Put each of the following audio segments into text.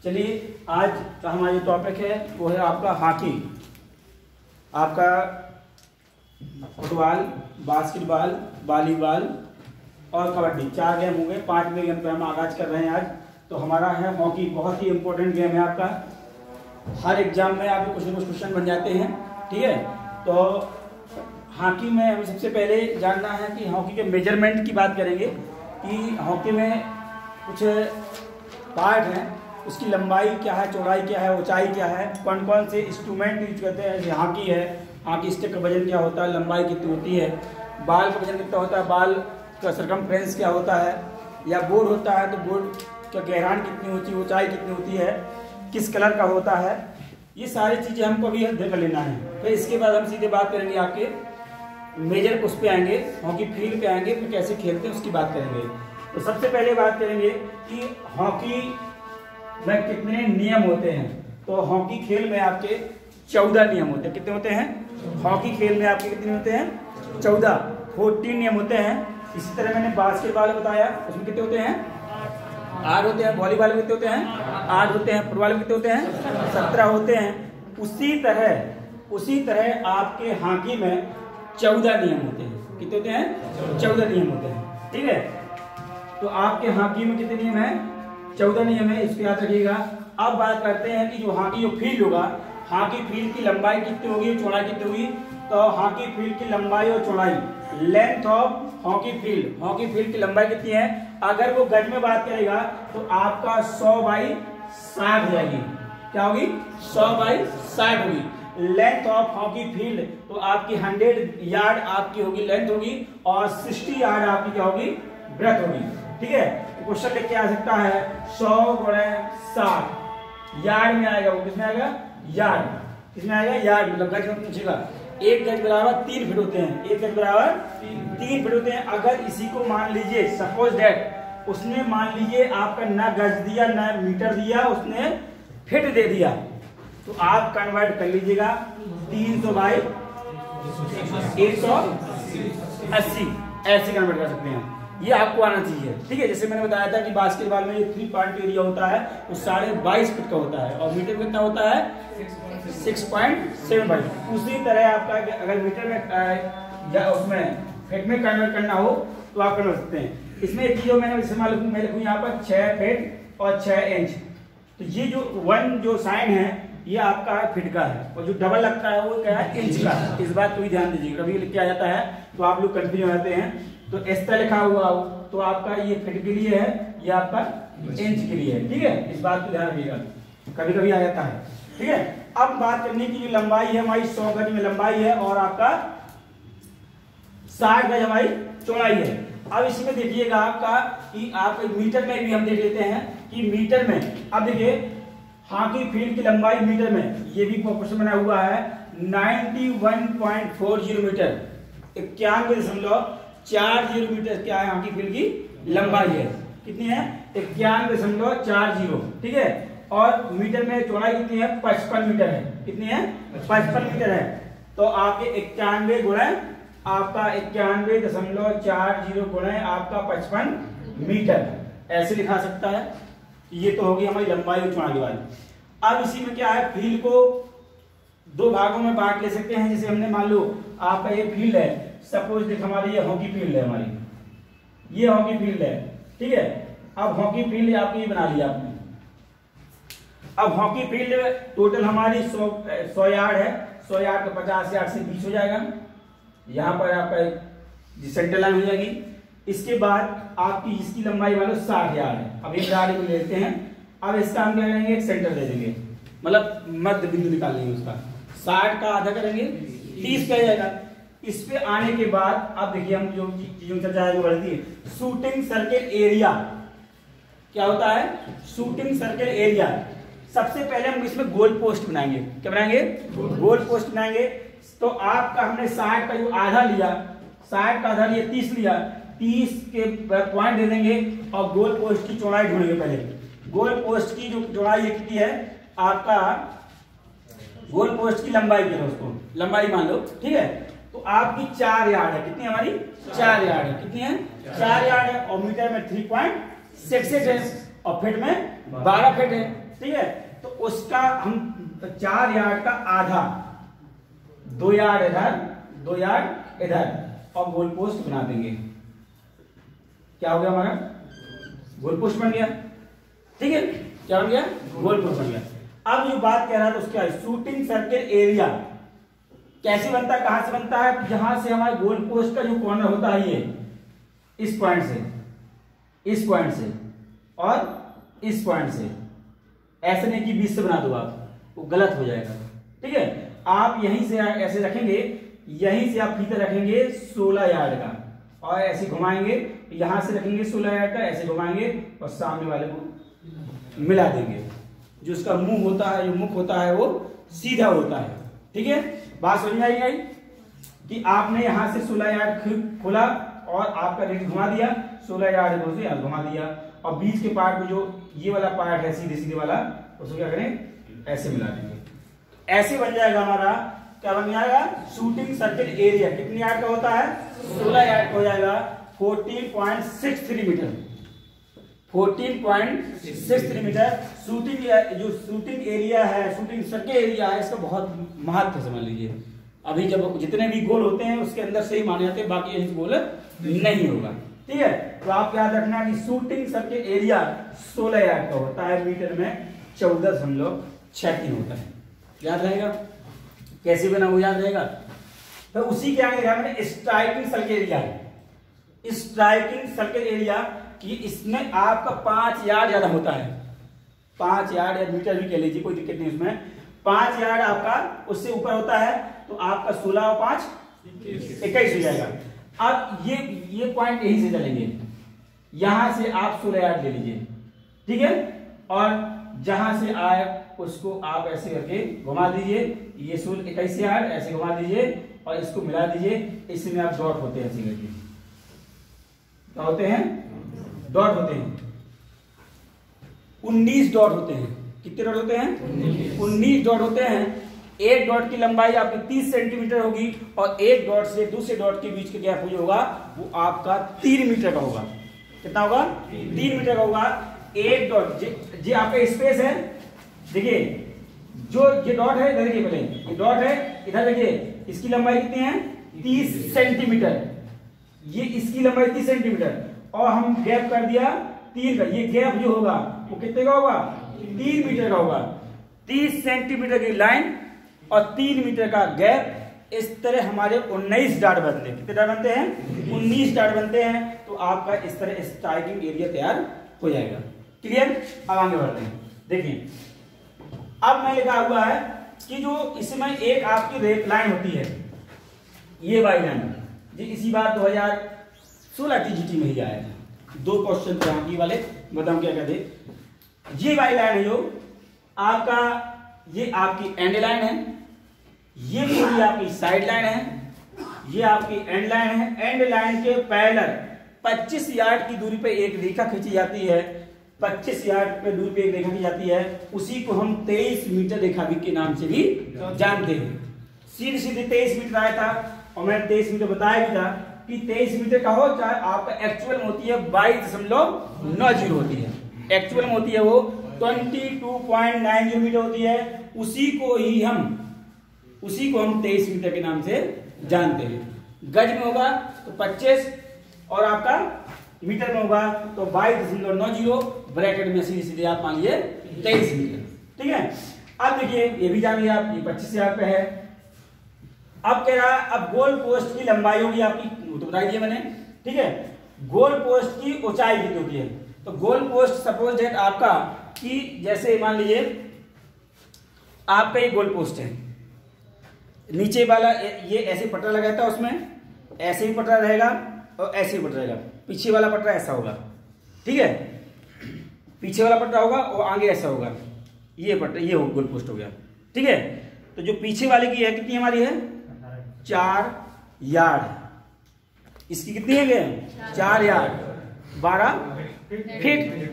चलिए आज का हमारा जो टॉपिक है वो है आपका हॉकी। आपका फुटबॉल, बास्केटबॉल, वॉलीबॉल और कबड्डी 4 गेम हो गए। 5वें गेम पे हम आगाज कर रहे हैं आज। तो हमारा है हॉकी, बहुत ही इम्पोर्टेंट गेम है आपका। हर एग्जाम में आपके कुछ न कुछ क्वेश्चन बन जाते हैं, ठीक है। तो हॉकी में हमें सबसे पहले जानना है कि हॉकी के मेजरमेंट की बात करेंगे कि हॉकी में कुछ पार्ट हैं, उसकी लंबाई क्या है, चौड़ाई क्या है, ऊंचाई क्या है, कौन कौन से इंस्ट्रूमेंट यूज करते हैं। जैसे हॉकी है, हॉकी स्टिक का वजन क्या होता है, लंबाई कितनी होती है, बॉल का वजन कितना होता है, बॉल का सरकमफ्रेंस क्या होता है, या बोर्ड होता है तो बोर्ड का गहराई कितनी होती है, ऊंचाई कितनी होती है, किस कलर का होता है। ये सारी चीज़ें हमको अभी देख लेना है। फिर इसके बाद हम सीधे बात करेंगे आपके मेजर उस पे आएंगे, हॉकी फील्ड पे आएंगे, फिर कैसे खेलते हैं उसकी बात करेंगे। तो सबसे पहले बात करेंगे कि हॉकी में कितने नियम होते हैं। तो हॉकी खेल में आपके 14 नियम होते हैं। कितने होते हैं हॉकी खेल में आपके? कितने होते हैं? 14 नियम होते हैं। इसी तरह मैंने बास्केटबॉल बताया, उसमें कितने होते हैं? 8 होते हैं। वॉलीबॉल में कितने होते हैं? 8 होते हैं। फुटबॉल में कितने होते हैं? 17 होते हैं। उसी तरह आपके हॉकी में 14 नियम होते हैं। कितने होते हैं? 14 नियम होते हैं, ठीक है। तो आपके हॉकी में कितने नियम हैं? 14 नियम है, इसको याद रखिएगा। अब बात करते हैं कि जो हॉकी जो फील्ड होगा, हॉकी फील्ड की लंबाई कितनी होगी, चौड़ाई कितनी होगी। तो हॉकी फील्ड की लंबाई और चौड़ाई, लेंथ ऑफ हॉकी फील्ड की लंबाई कितनी है? अगर वो गज में बात करेगा तो आपका 100/60 हो जाएगी। क्या होगी? 100/60 होगी। लेंथ ऑफ हॉकी फील्ड तो आपकी 100 यार्ड आपकी होगी, लेंथ होगी, और 60 यार्ड आपकी क्या होगी? ब्रेथ होगी, ठीक है। क्वेश्चन लिख के आ सकता है 100 × 60 यार्ड में आएगा। वो किसमें आएगा? यार्ड। किसमें आएगा? यार्ड। मतलब गज में पूछेगा। 1 गज बराबर 3 फीट होते हैं। 1 गज बराबर 3 फीट होते हैं। अगर इसी को मान लीजिए, सपोज दैट उसने मान लीजिए आपका ना गज दिया ना मीटर दिया, उसने फीट दे दिया, तो आप कन्वर्ट कर लीजिएगा 300/180 ऐसे कन्वर्ट कर सकते हैं। ये आपको आना चाहिए, ठीक है। जैसे मैंने बताया था कि बास्केटबॉल में ये 3 पॉइंट एरिया होता है तो 22.5 फीट का होता है, और मीटर कितना होता है? 6.75। उसी तरह आपका अगर मीटर में या उसमें फीट में कन्वर्ट करना हो तो आप कर सकते हैं। इसमें एक चीज मैंने इस्तेमाल मैं लिखूँ यहाँ पर 6 फीट और 6 इंच। तो ये जो 1 जो साइन है ये आपका फीट का है, और जो डबल लगता है वो क्या है? इंच का। इस बात को भी ध्यान दीजिए, कभी लिख के आ जाता है तो आप लोग कंफ्यूज हो जाते हैं। तो इस तरह लिखा हुआ हो तो आपका ये फीट के लिए है, ये आपका इंच के लिए है, ठीक है। इस बात को ध्यान रखिएगा, कभी कभी आ जाता है, ठीक है। अब बात करने की जो लंबाई है हमारी 100 गज में लंबाई है, और आपका 60 गज हमारी चौड़ाई है। अब इसमें देखिएगा आपका कि आप मीटर में भी हम देख लेते हैं कि मीटर में, अब देखिए हॉकी फील्ड की लंबाई मीटर में, ये भी क्वेश्चन बना हुआ है 91.40 मीटर, 91.40 मीटर क्या है हॉकी फील्ड की लंबाई है। कितनी है? 91.40, ठीक है। और मीटर में चौड़ाई कितनी है? 55 मीटर है। कितनी है? 55 मीटर है। तो आपके 91 गुणे आपका 91.40 गुणे आपका 55 मीटर, ऐसे लिखा सकता है। ये तो होगी हमारी लंबाई और चौड़ाई वाली। अब इसी में क्या है? फील्ड को 2 भागों में बांट ले सकते हैं। जैसे हमने मान लो आपका ये फील्ड है, सपोज देख हमारी ये हॉकी फील्ड है, हमारी ये हॉकी फील्ड है, ठीक है। अब हॉकी फील्ड आपकी बना लिया आपने। अब हॉकी फील्ड टोटल हमारी 100 यार्ड है। 100 यार्ड तो 50 यार्ड से 20 हो जाएगा। यहाँ पर आपका सेंटर लाइन हो जाएगी। इसके बाद आपकी इसकी लंबाई मान लो 60 यार्ड है। अब एक गाड़ी को लेते हैं। अब इसका हम क्या करेंगे? एक सेंटर दे देंगे, मतलब मध्य बिंदु निकाल लेंगे उसका। 60 का आधा करेंगे, 30 का जाएगा। इस पे आने के बाद अब देखिए हम जो चीजों चर्चा है जो बढ़ती है, शूटिंग सर्किल एरिया क्या होता है? Shooting circle area. सबसे पहले हम इसमें गोल पोस्ट बनाएंगे। क्या बनाएंगे? गोल पोस्ट बनाएंगे। तो आपका हमने 60 का जो आधा लिया, 60 का आधा लिया, 30 लिया, 30 के पॉइंट दे देंगे और गोल पोस्ट की चौड़ाई ढूंढेंगे। पहले गोल पोस्ट की जो चौड़ाई कितनी है आपका, गोल पोस्ट की लंबाई की उसको लंबाई मान लो, ठीक है। तो आपकी 4 यार्ड है। कितनी हमारी? 4 यार्ड है। कितनी है? 4 यार्ड है। और मीटर में 3.68 है, और फीट में 12 फीट है। ठीक है, तो उसका हम 4 यार्ड का आधा, 2 यार्ड इधर 2 यार्ड इधर और गोल पोस्ट बना देंगे। क्या हो गया हमारा? गोल पोस्ट बन गया। ठीक है, क्या बन गया? गोल पोस्ट बन गया। अब जो बात कह रहा था उसका शूटिंग सर्किल एरिया कैसे बनता है, कहां से बनता है? जहां से हमारे गोल पोस्ट का जो कॉर्नर होता है ये इस पॉइंट से, इस पॉइंट से और इस पॉइंट से, ऐसे नहीं कि बीच से बना दो आप, वो गलत हो जाएगा। ठीक है, आप यहीं से ऐसे रखेंगे, यहीं से आप फीता रखेंगे 16 यार्ड का और ऐसे घुमाएंगे, यहां से रखेंगे 16 यार्ड का, ऐसे घुमाएंगे और सामने वाले को मिला देंगे। जो उसका मुंह होता है, जो मुख होता है वो सीधा होता है। ठीक है, बात समझ में आई कि आपने यहां से 16 यार्ड खोला और आपका रेट घुमा दिया, 16 यार्ड से यार घुमा दिया और बीच के पार्ट में जो ये वाला पार्ट है सीधे सीधे वाला, उसको क्या करें? ऐसे मिला देंगे। ऐसे बन जाएगा हमारा, क्या बन जाएगा? Shooting circle area. कितने यार्ड का होता है? 16 यार्ड का हो जाएगा। 14.63 मीटर, 14.63 मीटर शूटिंग, जो शूटिंग एरिया है, शूटिंग सर्किल एरिया है, इसका बहुत महत्व समझ लीजिए। अभी जब जितने भी गोल होते हैं उसके अंदर से ही माने जाते हैं, बाकी यही गोल नहीं होगा। ठीक है, तो आप याद रखना कि शूटिंग सर्किल एरिया 16 यार्ड का होता है, मीटर में 14.63 होता है। याद रहेगा? कैसे बना वो याद रहेगा? तो उसी के आगे देखा मैंने striking circle area. Striking circle area कि इसमें आपका 5 यार्ड ज्यादा होता है, 5 यार्ड या मीटर भी कह लीजिए, कोई दिक्कत नहीं उसमें। 5 यार्ड आपका उससे ऊपर होता है तो आपका 16 और 5 21 हो जाएगा। अब ये पॉइंट यहीं से चलेंगे, यहां से आप 16 यार्ड ले लीजिए। ठीक है, और जहां से आए उसको आप ऐसे करके घुमा दीजिए, ये 21 यार्ड ऐसे घुमा दीजिए और इसको मिला दीजिए। इसमें आप डॉट होते हैं, ऐसे करके क्या होते हैं? डॉट होते हैं। 19 डॉट होते हैं। कितने डॉट होते हैं? 19 डॉट होते हैं। एक डॉट की लंबाई आपकी 30 सेंटीमीटर होगी और एक डॉट से दूसरे डॉट के बीच का गैप जो होगा वो आपका 3 मीटर का होगा। कितना होगा? 3 मीटर का होगा। एक डॉट जी आपका स्पेस है, देखिए जो ये डॉट है इधर, देखिए पहले ये डॉट है इधर, देखिए इसकी लंबाई कितनी है? 30 सेंटीमीटर। ये इसकी लंबाई 30 सेंटीमीटर और हम गैप कर दिया 3 का। ये गैप जो होगा वो कितने का होगा? 3 मीटर का होगा। 30 सेंटीमीटर की लाइन और 3 मीटर का गैप, इस तरह हमारे 19 डाट बनते हैं। कितने डाट बनते हैं? 19 डाट बनते हैं। तो आपका इस तरह स्ट्राइकिंग एरिया तैयार हो जाएगा। क्लियर? अब आगे बढ़ते हैं। देखिए अब मैं लिखा हुआ है कि जो इसमें एक आपकी रेट लाइन होती है, ये वाई लाइन जी, इसी बार 2016 टीजीटी में ही आया था। 2 क्वेश्चन थे यहाँ की वाले, बताऊं क्या कहते। ये वाई लाइन है जो आपका, ये आपकी एंड लाइन है, ये पूरी आपकी साइड लाइन है, ये आपकी एंड लाइन है। एंड लाइन के पैरेलल 25 यार्ड की दूरी पे एक रेखा खींची जाती है। 25 यार्ड पे दूरी पे एक रेखा खींची जाती है, उसी को हम 23 मीटर रेखा भी के नाम से भी जानते हैं। सीधे सीधे 23 मीटर आया था और मैंने 23 मीटर बताया भी था कि 23 मीटर का हो, चाहे आपका एक्चुअल में होती है 22.90 होती है। एक्चुअल में होती है वो 22.90 मीटर होती है। उसी को हम 23 मीटर के नाम से जानते हैं। गज में होगा तो 25 और आपका मीटर में होगा तो 22.90, ब्रैकेट में सीधे सीधे आप मान लीजिए 23 मीटर। ठीक है, अब देखिए ये भी जानिए आप, ये 25 यार्ड पे है। अब कह रहा है अब गोल पोस्ट की लंबाई होगी आपकी, वो तो बता दिया मैंने। ठीक है, गोल पोस्ट की ऊंचाई कितनी होती है? तो गोल पोस्ट सपोज दैट आपका कि जैसे मान लीजिए आपका ये गोल पोस्ट है, नीचे वाला ये ऐसे पटरा लगाया था, उसमें ऐसे ही पटरा रहेगा और ऐसे ही पटरा रहेगा। पीछे वाला पटरा ऐसा होगा। ठीक है, पीछे वाला पटरा होगा और आगे ऐसा होगा। ये पटरा, ये गोल पोस्ट हो गया। ठीक है, तो जो पीछे वाले की है कितनी हमारी है? 4 यार्ड। इसकी कितनी है? 4 यार्ड, 12 फीट।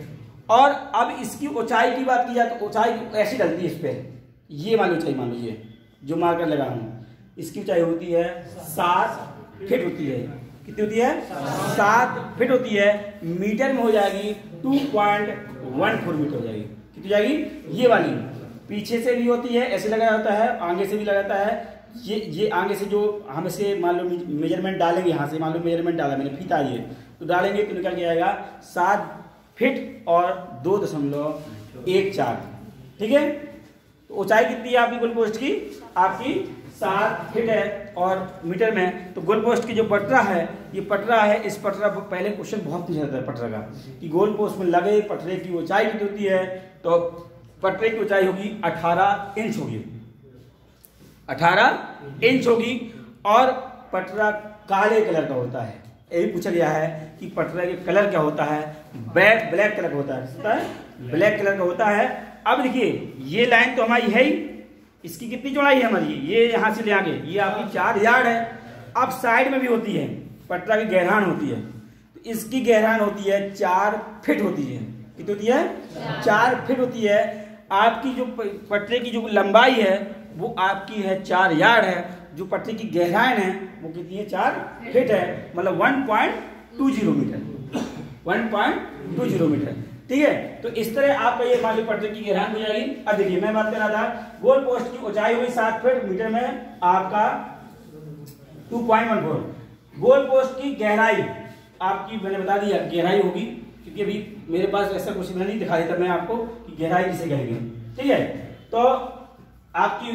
और अब इसकी ऊंचाई की बात की जाए तो ऊंचाई ऐसी डलती है इस पे, ये मान ऊंचाई मान लीजिए जो मार्कर लगा हूं, इसकी ऊंचाई होती है 7 फीट होती है। कितनी होती है? 7 फीट होती है। मीटर में हो जाएगी 2.14 मीटर हो जाएगी। कितनी जाएगी, ये वाली पीछे से भी होती है, ऐसे लगाया होता है, आगे से भी लगाता है। ये आगे से जो हम इसे मान लो मेजरमेंट डालेंगे, यहाँ से मान लो मेजरमेंट डाला मैंने, फीता ये तो डालेंगे तो निकल के आएगा 7 फीट और 2.14। ठीक है, तो ऊंचाई कितनी है आपकी गोल पोस्ट की, आपकी 7 फीट है और मीटर में। तो गोल पोस्ट की जो पटरा है, ये पटरा है, इस पटरा पर पहले क्वेश्चन बहुत पूछा जाता है पटरा का कि गोल पोस्ट में लगे पटरे की ऊंचाई कितनी होती है। तो पटरे की ऊंचाई होगी 18 इंच होगी, 18 इंच होगी। और पटरा काले कलर का होता है, ये भी पूछा गया है कि पटरा के कलर क्या होता है, ब्लैक कलर का होता है, ब्लैक कलर का होता है। अब देखिए ये लाइन तो हमारी है ही, इसकी कितनी चौड़ाई है हमारी, ये यहां से ले आगे ये आपकी 4 यार्ड है। अब साइड में भी होती है, पटरा की गहरान होती है, तो इसकी गहरान होती है 4 फीट होती है। कितनी होती है, 4 फीट होती है। आपकी जो पटरे की जो लंबाई है वो आपकी है 4 यार्ड है, जो पटरे की गहराई है वो कितनी है, 4 फीट है, मतलब 1.20 मीटर, 1.20 मीटर। ठीक है, तो इस तरह आपका ये मान लो पटरे की गहराई हो जाएगी। अब देखिए मैं बात कर रहा था, गोल पोस्ट की ऊंचाई हुई 7 फीट, मीटर में आपका 2.14। गोल पोस्ट की गहराई आपकी मैंने बता दिया गहराई होगी, क्योंकि अभी मेरे पास ऐसा कुछ नहीं दिखा देता मैं आपको कि गहराई किसे कहेंगे। ठीक है, तो आपकी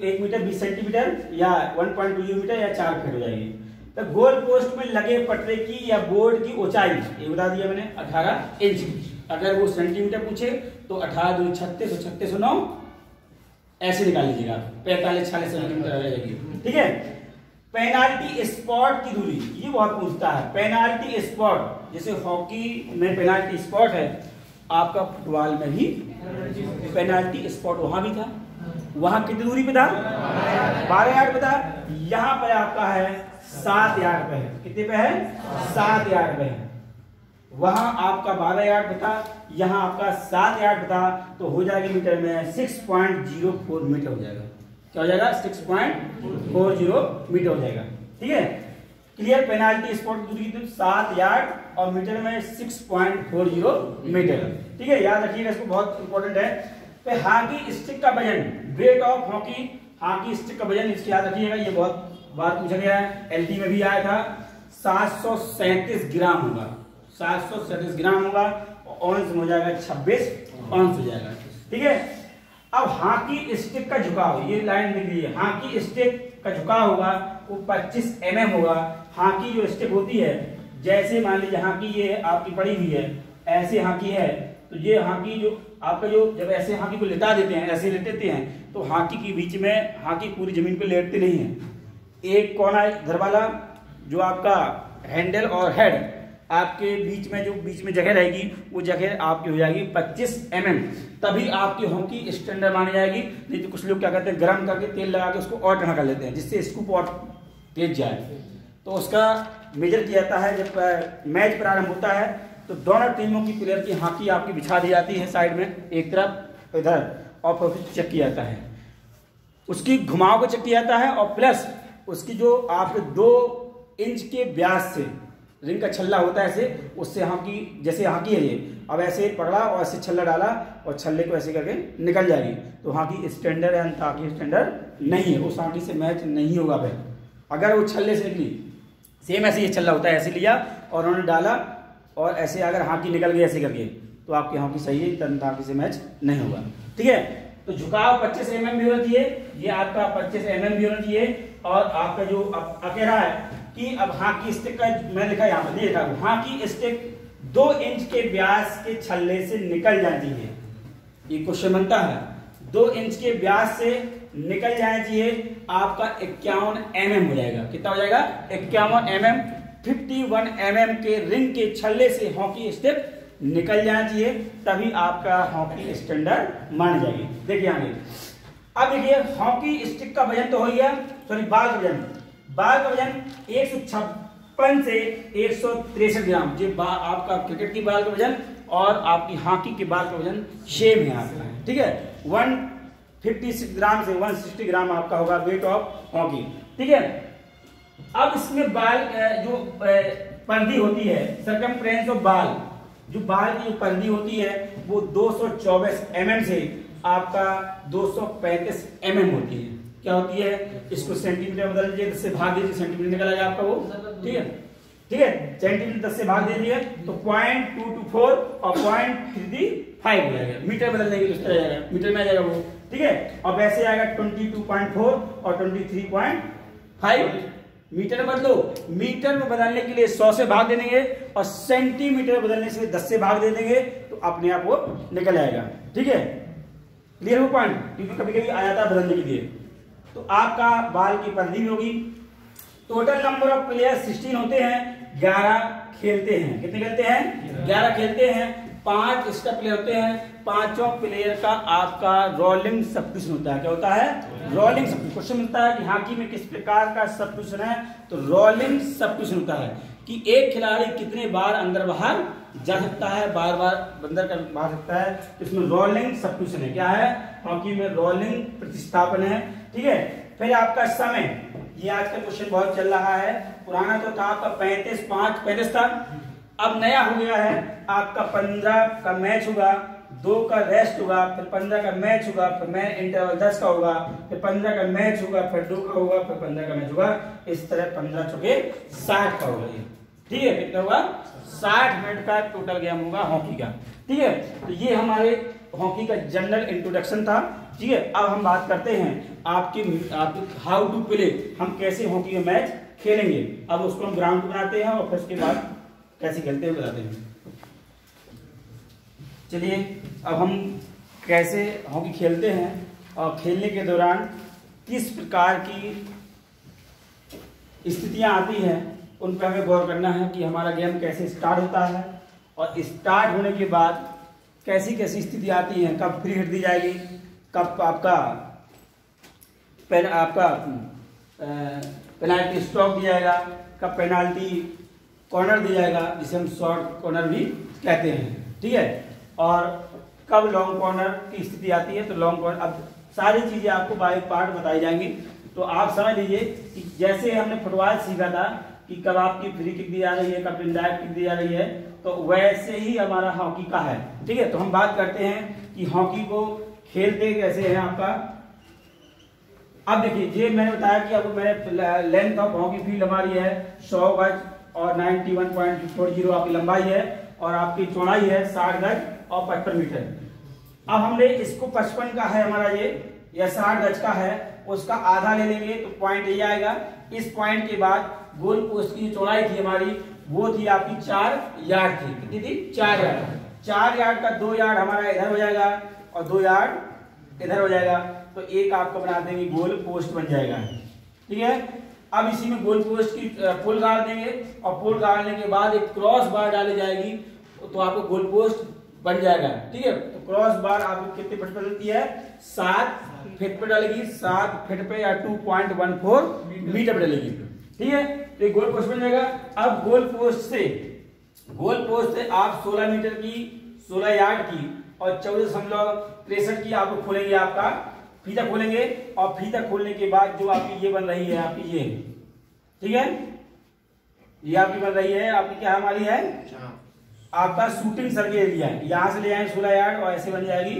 1 मीटर 20 सेंटीमीटर या 1.20 मीटर या 4 फीट हो जाएगी। तो गोल पोस्ट में लगे पटरे की या बोर्ड की ऊंचाई ये बता दिया मैंने 18 इंच। अगर वो सेंटीमीटर पूछे तो 18 दूनी 36 और 36 और 9 ऐसे निकाल लीजिएगा, 45-46 सेंटीमीटर आ जाएगी। ठीक है, पेनाल्टी स्पॉट की दूरी ये बहुत पूछता है, पेनाल्टी स्पॉट, जैसे हॉकी में पेनाल्टी स्पॉट है, आपका फुटबॉल में भी पेनाल्टी स्पॉट वहां भी था, वहां कितनी दूरी पे था, 12 यार्ड पे था। यहां पर आपका है 7 यार्ड पे है, कितने पे है, 7 यार्ड पे है। वहां आपका 12 यार्ड पे था, यहां आपका 7 यार्ड पे था, तो हो जाएगी मीटर में 6.04 मीटर हो जाएगा। क्या हो जाएगा, 6.40 मीटर हो जाएगा। ठीक है, क्लियर। पेनाल्टी स्पॉट की दूरी 7 यार्ड और मीटर में 6.40 मीटर। ठीक है, याद रखिएगा, इसको बहुत इंपॉर्टेंट है। तो हॉकी स्टिक का वजन, वेट ऑफ हॉकी स्टिक का वजन, इसकी याद रखिएगा, ये बहुत बार पूछा गया है, एलटी में भी आया था। 737 ग्राम होगा, 737 ग्राम होगा, औंस हो जाएगा 26 औंस हो जाएगा। ठीक है, अब हॉकी स्टिक का झुकाव, ये लाइन लिख लीजिए, हॉकी स्टिक का झुकाव होगा वो 25 mm होगा। हॉकी जो स्टिक होती है, जैसे मान लीजिए हॉकी ये आपकी पड़ी हुई है, ऐसे हॉकी है, तो ये हॉकी जो आपका जो जब ऐसे हॉकी को लेटा देते हैं, ऐसे लेटते हैं, तो हॉकी के बीच में हॉकी पूरी जमीन पे लेटते नहीं है। एक कोना इधर वाला जो आपका हैंडल और हेड आपके बीच में, जो बीच में जगह रहेगी वो जगह आपकी हो जाएगी 25 mm, तभी आपकी हॉकी स्टैंडर्ड मानी जाएगी। नहीं तो कुछ लोग क्या करते हैं, गर्म करके तेल लगा के उसको और ठंडा कर लेते हैं, जिससे स्कूप और तेज जाए। तो उसका मेजर किया जाता है जब मैच प्रारंभ होता है, तो दोनों टीमों की प्लेयर की हॉकी आपकी बिछा दी जाती है साइड में, एक तरफ इधर, और फिर चेक किया जाता है, उसकी घुमाव को चेक किया जाता है, और प्लस उसकी जो आपके 2 इंच के व्यास से रिंग का छल्ला होता है ऐसे, उससे हॉकी, जैसे हॉकी है ये, अब ऐसे पकड़ा और ऐसे छल्ला डाला और छल्ले को ऐसे करके निकल जाएगी, तो हॉकी स्टैंडर्ड है, हॉकी स्टैंडर्ड नहीं है, उस हॉकी से मैच नहीं होगा भाई। अगर वो छल्ले से निकली, सेम ऐसे ये छल्ला होता है, ऐसे लिया और उन्होंने डाला और ऐसे अगर हॉकी निकल गई ऐसे करके, तो आपकी हॉकी सही है, तब हॉकी से मैच नहीं होगा। ठीक है, तो झुकाव 25 mm भी होना चाहिए, ये आपका 25 mm भी होना चाहिए। और आपका जो अब कह रहा है कि अब हॉकी स्टिक का, मैं लिखा यहाँ पर लिखा, हॉकी स्टिक 2 इंच के व्यास के छल्ले से निकल जाती है, ये क्वेश्चन बनता है। 2 इंच के व्यास से निकल जाना चाहिए, आपका 51 mm हो जाएगा। कितना हो जाएगा, 51 mm। 51 mm के रिंग के छल्ले से हॉकी स्टिक निकल जाना चाहिए, तभी आपका हॉकी स्टैंडर्ड मान जाएगी। देखिए आगे, अब देखिए हॉकी स्टिक का वजन तो हो गया, सॉरी बाल का वजन, बाल का वजन 156 से 163 ग्राम, ये आपका क्रिकेट की बाल का वजन और आपकी हॉकी के बाल का वजन सेम है आपका। ठीक है, 156 ग्राम से 160 ग्राम आपका होगा वेट ऑफ हॉकी। ठीक है, अब इसमें बाल जो परिधि होती है, सरकमफ्रेंस ऑफ बाल, जो बाहर की जो परिधि होती है वो 224 mm से आपका 235 mm होती है। क्या होती है, इसको सेंटीमीटर बदल दीजिए, 10 से भाग दीजिए, सेंटीमीटर निकल आएगा आपका वो। ठीक है, ठीक है, सेंटीमीटर 10 से भाग दे दिए तो 0.224 और 0.35 हो जाएगा। मीटर बदल देंगे तो इस तरह जाएगा, मीटर में आ जाएगा वो। ठीक है, और वैसे आएगा 22.4 और 23.5 मीटर में बदलो। मीटर में बदलने के लिए 100 से भाग दे देंगे और सेंटीमीटर बदलने से 10 से भाग दे देंगे तो अपने आप वो निकल आएगा। ठीक है, क्लियर हो पॉइंट, क्योंकि कभी कभी आ जाता है बदलने के लिए। तो आपका बाल की परिधि में होगी। टोटल नंबर ऑफ प्लेयर 16 होते हैं, 11 खेलते हैं। कितने खेलते हैं? 11 खेलते हैं। 5 एक्स्ट्रा प्लेयर होते हैं। पांचों प्लेयर का आपका रोलिंग सब्स्टिट्यूशन होता है। क्या होता है? Rolling substitution. क्वेश्चन मिलता है कि हॉकी में किस प्रकार का सब्स्टिट्यूशन है, तो रोलिंग सब्स्टिट्यूशन होता है कि एक खिलाड़ी कितने बार अंदर बाहर जा सकता है, बार बार अंदर कर बाहर सकता है, तो इसमें रोलिंग सब्स्टिट्यूशन है। क्या है? हॉकी में रोलिंग प्रतिस्थापन है। ठीक है, फिर आपका समय, ये आज का क्वेश्चन बहुत चल रहा है। पुराना तो था आपका 35 था, अब नया हो गया है आपका 15 का मैच होगा, 2 का रेस्ट होगा, फिर 15 का मैच होगा, फिर मैं इंटरवल 10 का होगा, फिर 15 का मैच होगा, फिर 2 का होगा, फिर 15 का मैच होगा। इस तरह 15 चौके 60 का होगा। ठीक है, कितना होगा? 60 मिनट का टोटल गेम होगा हॉकी का। ठीक है, तो ये हमारे हॉकी का जनरल इंट्रोडक्शन था। ठीक है, अब हम बात करते हैं आपके हाउ टू प्ले, हम कैसे हॉकी का मैच खेलेंगे। अब उसको हम ग्राउंड बनाते हैं और फिर उसके बाद कैसे खेलते हैं बताते हैं। चलिए, अब हम कैसे हॉकी खेलते हैं और खेलने के दौरान किस प्रकार की स्थितियां आती हैं उन पर हमें गौर करना है कि हमारा गेम कैसे स्टार्ट होता है और स्टार्ट होने के बाद कैसी कैसी स्थिति आती है, कब फ्री हिट दी जाएगी, कब आपका पेनाल्टी स्ट्रोक दिया जाएगा, कब पेनाल्टी कॉर्नर दिया जाएगा, जिसे हम शॉर्ट कॉर्नर भी कहते हैं। ठीक है, और कब लॉन्ग कॉर्नर की स्थिति आती है, तो लॉन्ग कॉर्नर। अब सारी चीजें आपको बाय पार्ट बताई जाएंगी। तो आप समझ लीजिए कि जैसे हमने फुटबॉल सीखा था कि कब आपकी फ्री किक दी जा रही है, कब इनडायरेक्ट किक दी जा रही है, तो वैसे ही हमारा हॉकी का है। ठीक है, तो हम बात करते हैं कि हॉकी को खेलते कैसे हैं आपका। अब देखिए, ये मैंने बताया कि अब मैंने लेंथ ऑफ हॉकी फील्ड हमारी है 100 गज और 91.40 आपकी लंबाई है और आपकी चौड़ाई है 60 गज और 55 मीटर। अब हमने इसको 55 का है हमारा ये, या 60 गज का है, उसका आधा ले लेंगे तो पॉइंट ये आएगा। इस पॉइंट के बाद गोल पोस्ट की चौड़ाई थी हमारी, वो थी आपकी 4 यार्ड थी। कितनी थी? 4 यार्ड। 4 यार्ड का 2 यार्ड हमारा इधर हो जाएगा और 2 यार्ड इधर हो जाएगा, तो एक आपको बना देंगे गोल पोस्ट बन जाएगा। ठीक है, अब इसी में गोल पोस्ट की पुल गाड़ देंगे और पुल गाड़ने के बाद एक क्रॉस बार डाली जाएगी तो आपको गोल पोस्ट बन जाएगा। ठीक है, तो क्रॉस बार आपको कितने फीट पर डलती है? 7 फीट पर डालेगी, 7 फीट पे या 2.14 मीटर पर डालेगी। ठीक है, तो गोल पोस्ट बन जाएगा। अब गोल पोस्ट से आप 16 मीटर की, 16 यार्ड की और 14.63 की आपको खोलेंगे, आपका फीता खोलेंगे और फीता खोलने के बाद जो आपकी ये बन रही है, आपकी ये, ठीक है, ये आपकी बन रही है, आपकी क्या हमारी है? आपका शूटिंग सर्किल एरिया है। यहां से ले आए 16 यार्ड और ऐसे बन जाएगी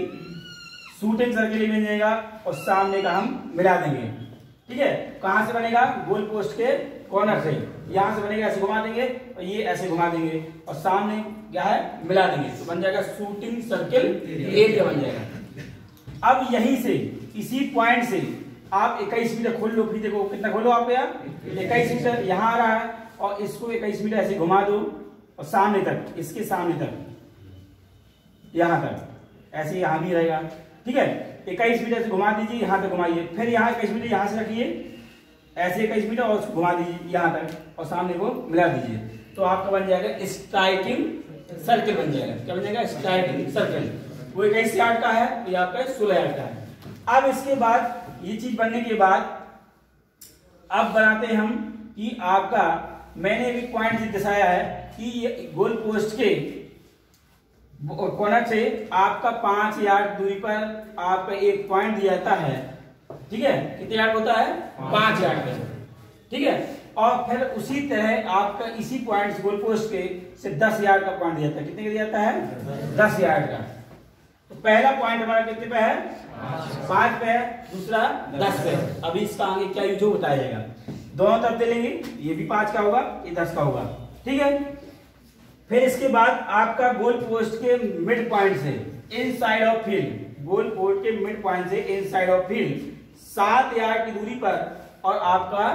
शूटिंग सर्किल बन जाएगा और सामने का हम मिला देंगे। ठीक है, कहां से बनेगा? गोल पोस्ट के कॉर्नर से। यहां से बनेगा, ऐसे घुमा देंगे और ये ऐसे घुमा देंगे और सामने क्या है? मिला देंगे, तो बन जाएगा शूटिंग सर्किल एरिया बन जाएगा। अब यहीं से, इसी पॉइंट से आप 21 मीटर खोल लो। फिर देखो कितना खोलो आप यार, 21 मीटर यहां आ रहा है और इसको 21 मीटर ऐसे घुमा दो और सामने तक, इसके सामने तक, यहां तक, ऐसे यहां भी रहेगा। ठीक है, 21 मीटर से घुमा दीजिए, यहां तक घुमाइए, फिर यहाँ 21 मीटर यहां से रखिए, ऐसे 21 मीटर और उसको घुमा दीजिए यहां तक और सामने को मिला दीजिए, तो आपका बन जाएगा स्ट्राइकिंग सर्किल बन जाएगा। क्या बन जाएगा? Striking circle. वो 21 यार्ड का है, ये आपका 16 यार्ड का है। अब इसके बाद ये चीज बनने के बाद अब बनाते हैं हम कि आपका, मैंने भी पॉइंट दर्शाया है कि ये गोल पोस्ट के कॉर्नर से आपका 5 यार्ड दूरी पर आपका एक पॉइंट दिया जाता है। ठीक है, कितने यार्ड होता है? 5 यार्ड का। ठीक है, और फिर उसी तरह आपका इसी पॉइंट गोल पोस्ट के से 10 यार्ड का पॉइंट दिया जाता है। कितने का दिया जाता है? 10 यार्ड का। तो पहला पॉइंट हमारा कितने पे है? 5 पे है, दूसरा 10 पे। अभी इसका आगे क्या यूज हो बताया जाएगा। दोनों तरफ दे लेंगे, ये भी 5 का होगा, ये 10 का होगा, ठीक है। फिर इसके बाद आपका गोल पोस्ट के मिड पॉइंट से inside of field, goal post के मिड पॉइंट से इनसाइड ऑफ फील्ड 7 यार्ड की दूरी पर, और आपका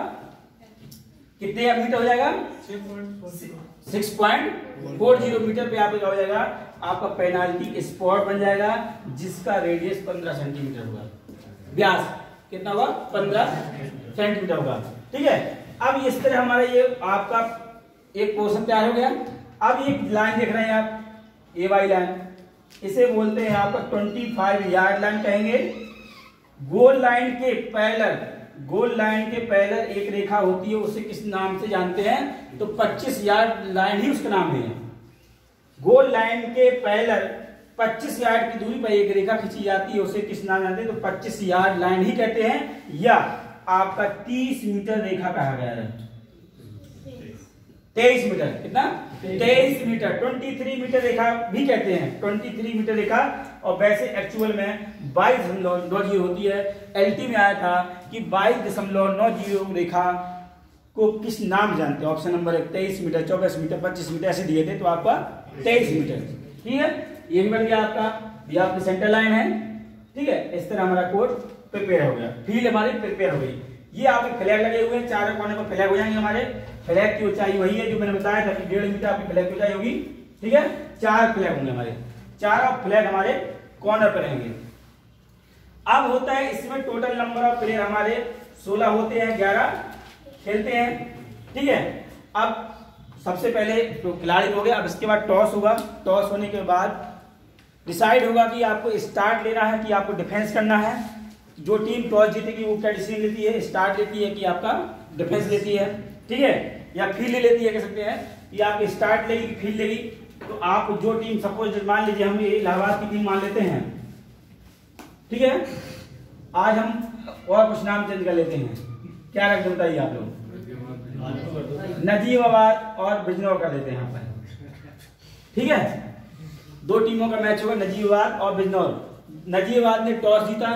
कितने मीटर हो जाएगा? 6.40 मीटर पे आपका हो जाएगा, आपका पेनाल्टी स्पॉट बन जाएगा, जिसका रेडियस 15 सेंटीमीटर होगा। व्यास कितना होगा? 15 सेंटीमीटर होगा, ठीक है। अब इस तरह हमारा ये आपका एक पोर्शन तैयार हो गया। अब ये लाइन देख रहे हैं आप, ए वाई लाइन, इसे बोलते हैं आपका 25 यार्ड लाइन कहेंगे। गोल लाइन के पैरेलल, गोल लाइन के पैरेलल एक रेखा होती है, उसे किस नाम से जानते हैं? तो 25 यार्ड लाइन ही उसका नाम है। गोल लाइन के पैरेलल 25 यार्ड की दूरी पर एक रेखा खींची जाती है, उसे किस नाम जानते हैं? तो 25 यार्ड लाइन ही कहते हैं, या आपका 30 मीटर रेखा कहा गया है। 23 मीटर, कितना? 23 मीटर, 23 मीटर रेखा भी कहते हैं, 23 मीटर रेखा। और वैसे एक्चुअल में 22.90 होती है। एलटी में आया था कि 22.90 रेखा को किस नाम जानते हैं? Option number 1 23 metre, 24 metre, 25 metre ऐसे दिए थे, तो आपका 23 मीटर, ठीक है। ये भी बन गया आपका, ये आपकी सेंटर लाइन है, ठीक है। इस तरह हमारा कोड प्रिपेयर हो गया, फील्ड हमारी प्रिपेयर हो गई। ये आपके फ्लैग लगे हुए हैं, चारों कोने पर फ्लैग हो जाएंगे हमारे। फ्लैग की ऊंचाई वही है जो मैंने बताया था कि 1.5 मीटर आपकी फ्लैग की ऊंचाई होगी, ठीक है। 4 फ्लैग होंगे हमारे, 4 फ्लैग हमारे कॉर्नर पर रहेंगे। अब होता है इसमें टोटल नंबर ऑफ प्लेयर हमारे 16 होते हैं, 11 खेलते हैं, ठीक है। अब सबसे पहले तो खिलाड़ी हो गया, अब इसके बाद टॉस होगा। टॉस होने के बाद डिसाइड होगा कि आपको स्टार्ट लेना है कि आपको डिफेंस करना है। जो टीम टॉस जीतेगी वो क्या डिसीजन लेती है? स्टार्ट लेती है कि आपका डिफेंस लेती है, ठीक है, या फील्ड लेती है, कह सकते हैं कि आप स्टार्ट लेगी कि फील्ड लेगी। तो आप जो टीम, सपोज मान लीजिए हम ये इलाहाबाद की टीम मान लेते हैं, ठीक है। आज हम और कुछ नाम चेंज कर लेते हैं, क्या रख दो बताइए आप लोग? नजीबाबाद और बिजनौर कर देते हैं यहाँ पर, ठीक है। 2 टीमों का मैच होगा, नजीबाबाद और बिजनौर। नजीबाबाद ने टॉस जीता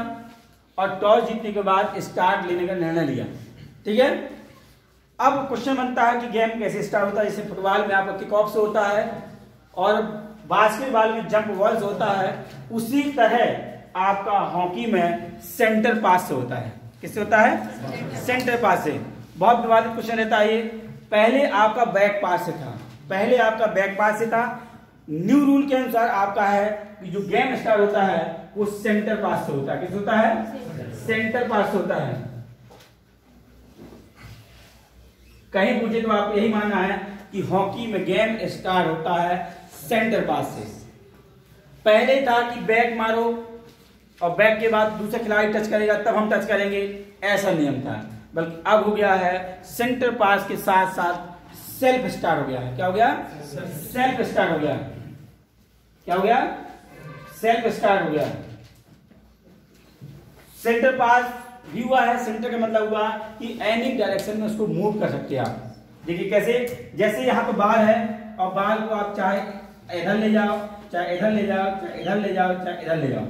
और टॉस जीतने के बाद स्टार्ट लेने का निर्णय लिया, ठीक है। अब क्वेश्चन बनता है कि गेम कैसे स्टार्ट होता है? जैसे फुटबॉल में आपका किक ऑफ से होता है और बास्केटबॉल में जंप बॉल से होता है, उसी तरह आपका हॉकी में सेंटर पास से होता है। किससे होता है? सेंटर पास से। बहुत विवादित क्वेश्चन रहता है ये। पहले आपका बैक पास से था, पहले आपका बैक पास से था। न्यू रूल के अनुसार आपका है कि जो गेम स्टार्ट होता है वो सेंटर पास से होता है। किस होता है? सेंटर पास से होता है। कहीं पूछे तो आपको यही मानना है कि हॉकी में गेम स्टार्ट होता है सेंटर पास से। पहले था कि बैक मारो और बैक के बाद दूसरा खिलाड़ी टच करेगा तब हम टच करेंगे, ऐसा नियम था। बल्कि अब हो गया है सेंटर पास के साथ साथ सेल्फ स्टार्ट हो गया है। क्या हो गया? सेल्फ स्टार्ट हो गया। क्या हो गया? सेल्फ स्टार्ट हो गया। सेंटर पास भी हुआ है। सेंटर का मतलब हुआ कि एनी डायरेक्शन में उसको मूव कर सकते हैं आप। देखिए कैसे, जैसे यहाँ पे बाल है और बाल को आप चाहे इधर ले जाओ, चाहे इधर ले जाओ, चाहे इधर ले जाओ, चाहे इधर ले जाओ,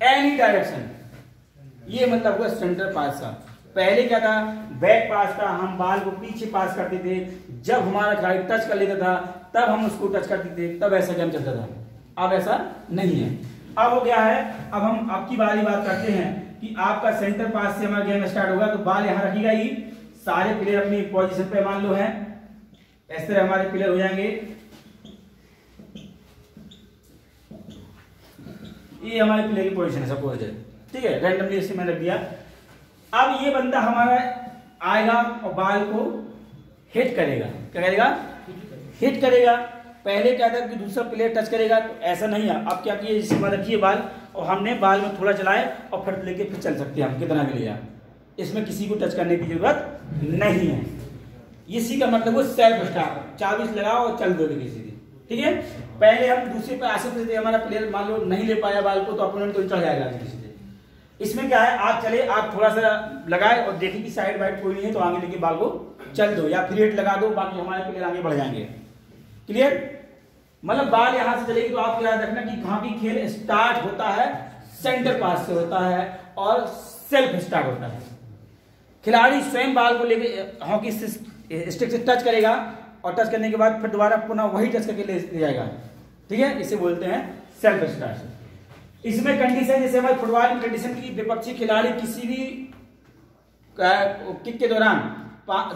एनी डायरेक्शन। ये मतलब हुआ सेंटर पास का। पहले क्या था? बैक पास था, हम बाल को पीछे पास करते थे। जब हमारा खिलाड़ी टच कर लेता था तब हम उसको टच करते थे, तब ऐसा गेम चलता था। अब ऐसा नहीं है। अब हो गया है, अब हम आपकी बारी बात करते हैं कि आपका सेंटर पास से हमारा गेम स्टार्ट होगा। तो बाल यहां रखी गई, सारे प्लेयर अपनी पोजीशन पे मान लो है, इस तरह हमारे प्लेयर हो जाएंगे। ये हमारे प्लेयर की पोजीशन है सपोज है, ठीक है, रैंडमली इसे मैंने रख दिया। अब ये बंदा हमारा आएगा और बाल को हिट करेगा। क्या करेगा? हिट करेगा। पहले क्या था कि दूसरा प्लेयर टच करेगा, तो ऐसा नहीं है। अब क्या किए, जिसमें रखिए बाल और हमने बाल में थोड़ा चलाए और फिर लेके फिर चल सकते हैं हम कितना भी ले जाए। इसमें किसी को टच करने की जरूरत नहीं है। इसी का मतलब वो सेल्फ स्टार्ट, चाबी लगाओ और चल दो किसी से, ठीक है। पहले हम दूसरे पे आ सकते थे, हमारा प्लेयर मान लो नहीं ले पाया बाल को तो अपोनेंट तो चढ़ जाएगा किसी से। इसमें क्या है, आप चले, आप थोड़ा सा लगाए और देखिए कि साइड वाइड कोई नहीं है तो आगे लेके बाल को चल दो या फ्री हिट लगा दो, बाकी हमारे प्लेयर आगे बढ़ जाएंगे। क्लियर? मतलब बाल यहां से चलेगी तो आपको याद रखना कि हॉकी खेल स्टार्ट होता है सेंटर पास से होता है और सेल्फ स्टार्ट होता है। खिलाड़ी स्वयं बाल को लेके हॉकी स्टिक से टच करेगा और टच करने के बाद फिर दोबारा पुनः वही टच करके ले जाएगा। ठीक है, इसे बोलते हैं सेल्फ स्टार्ट। इसमें कंडीशन जैसे हमारे फुटबॉल में कंडीशन की विपक्षी खिलाड़ी किसी भी किक के दौरान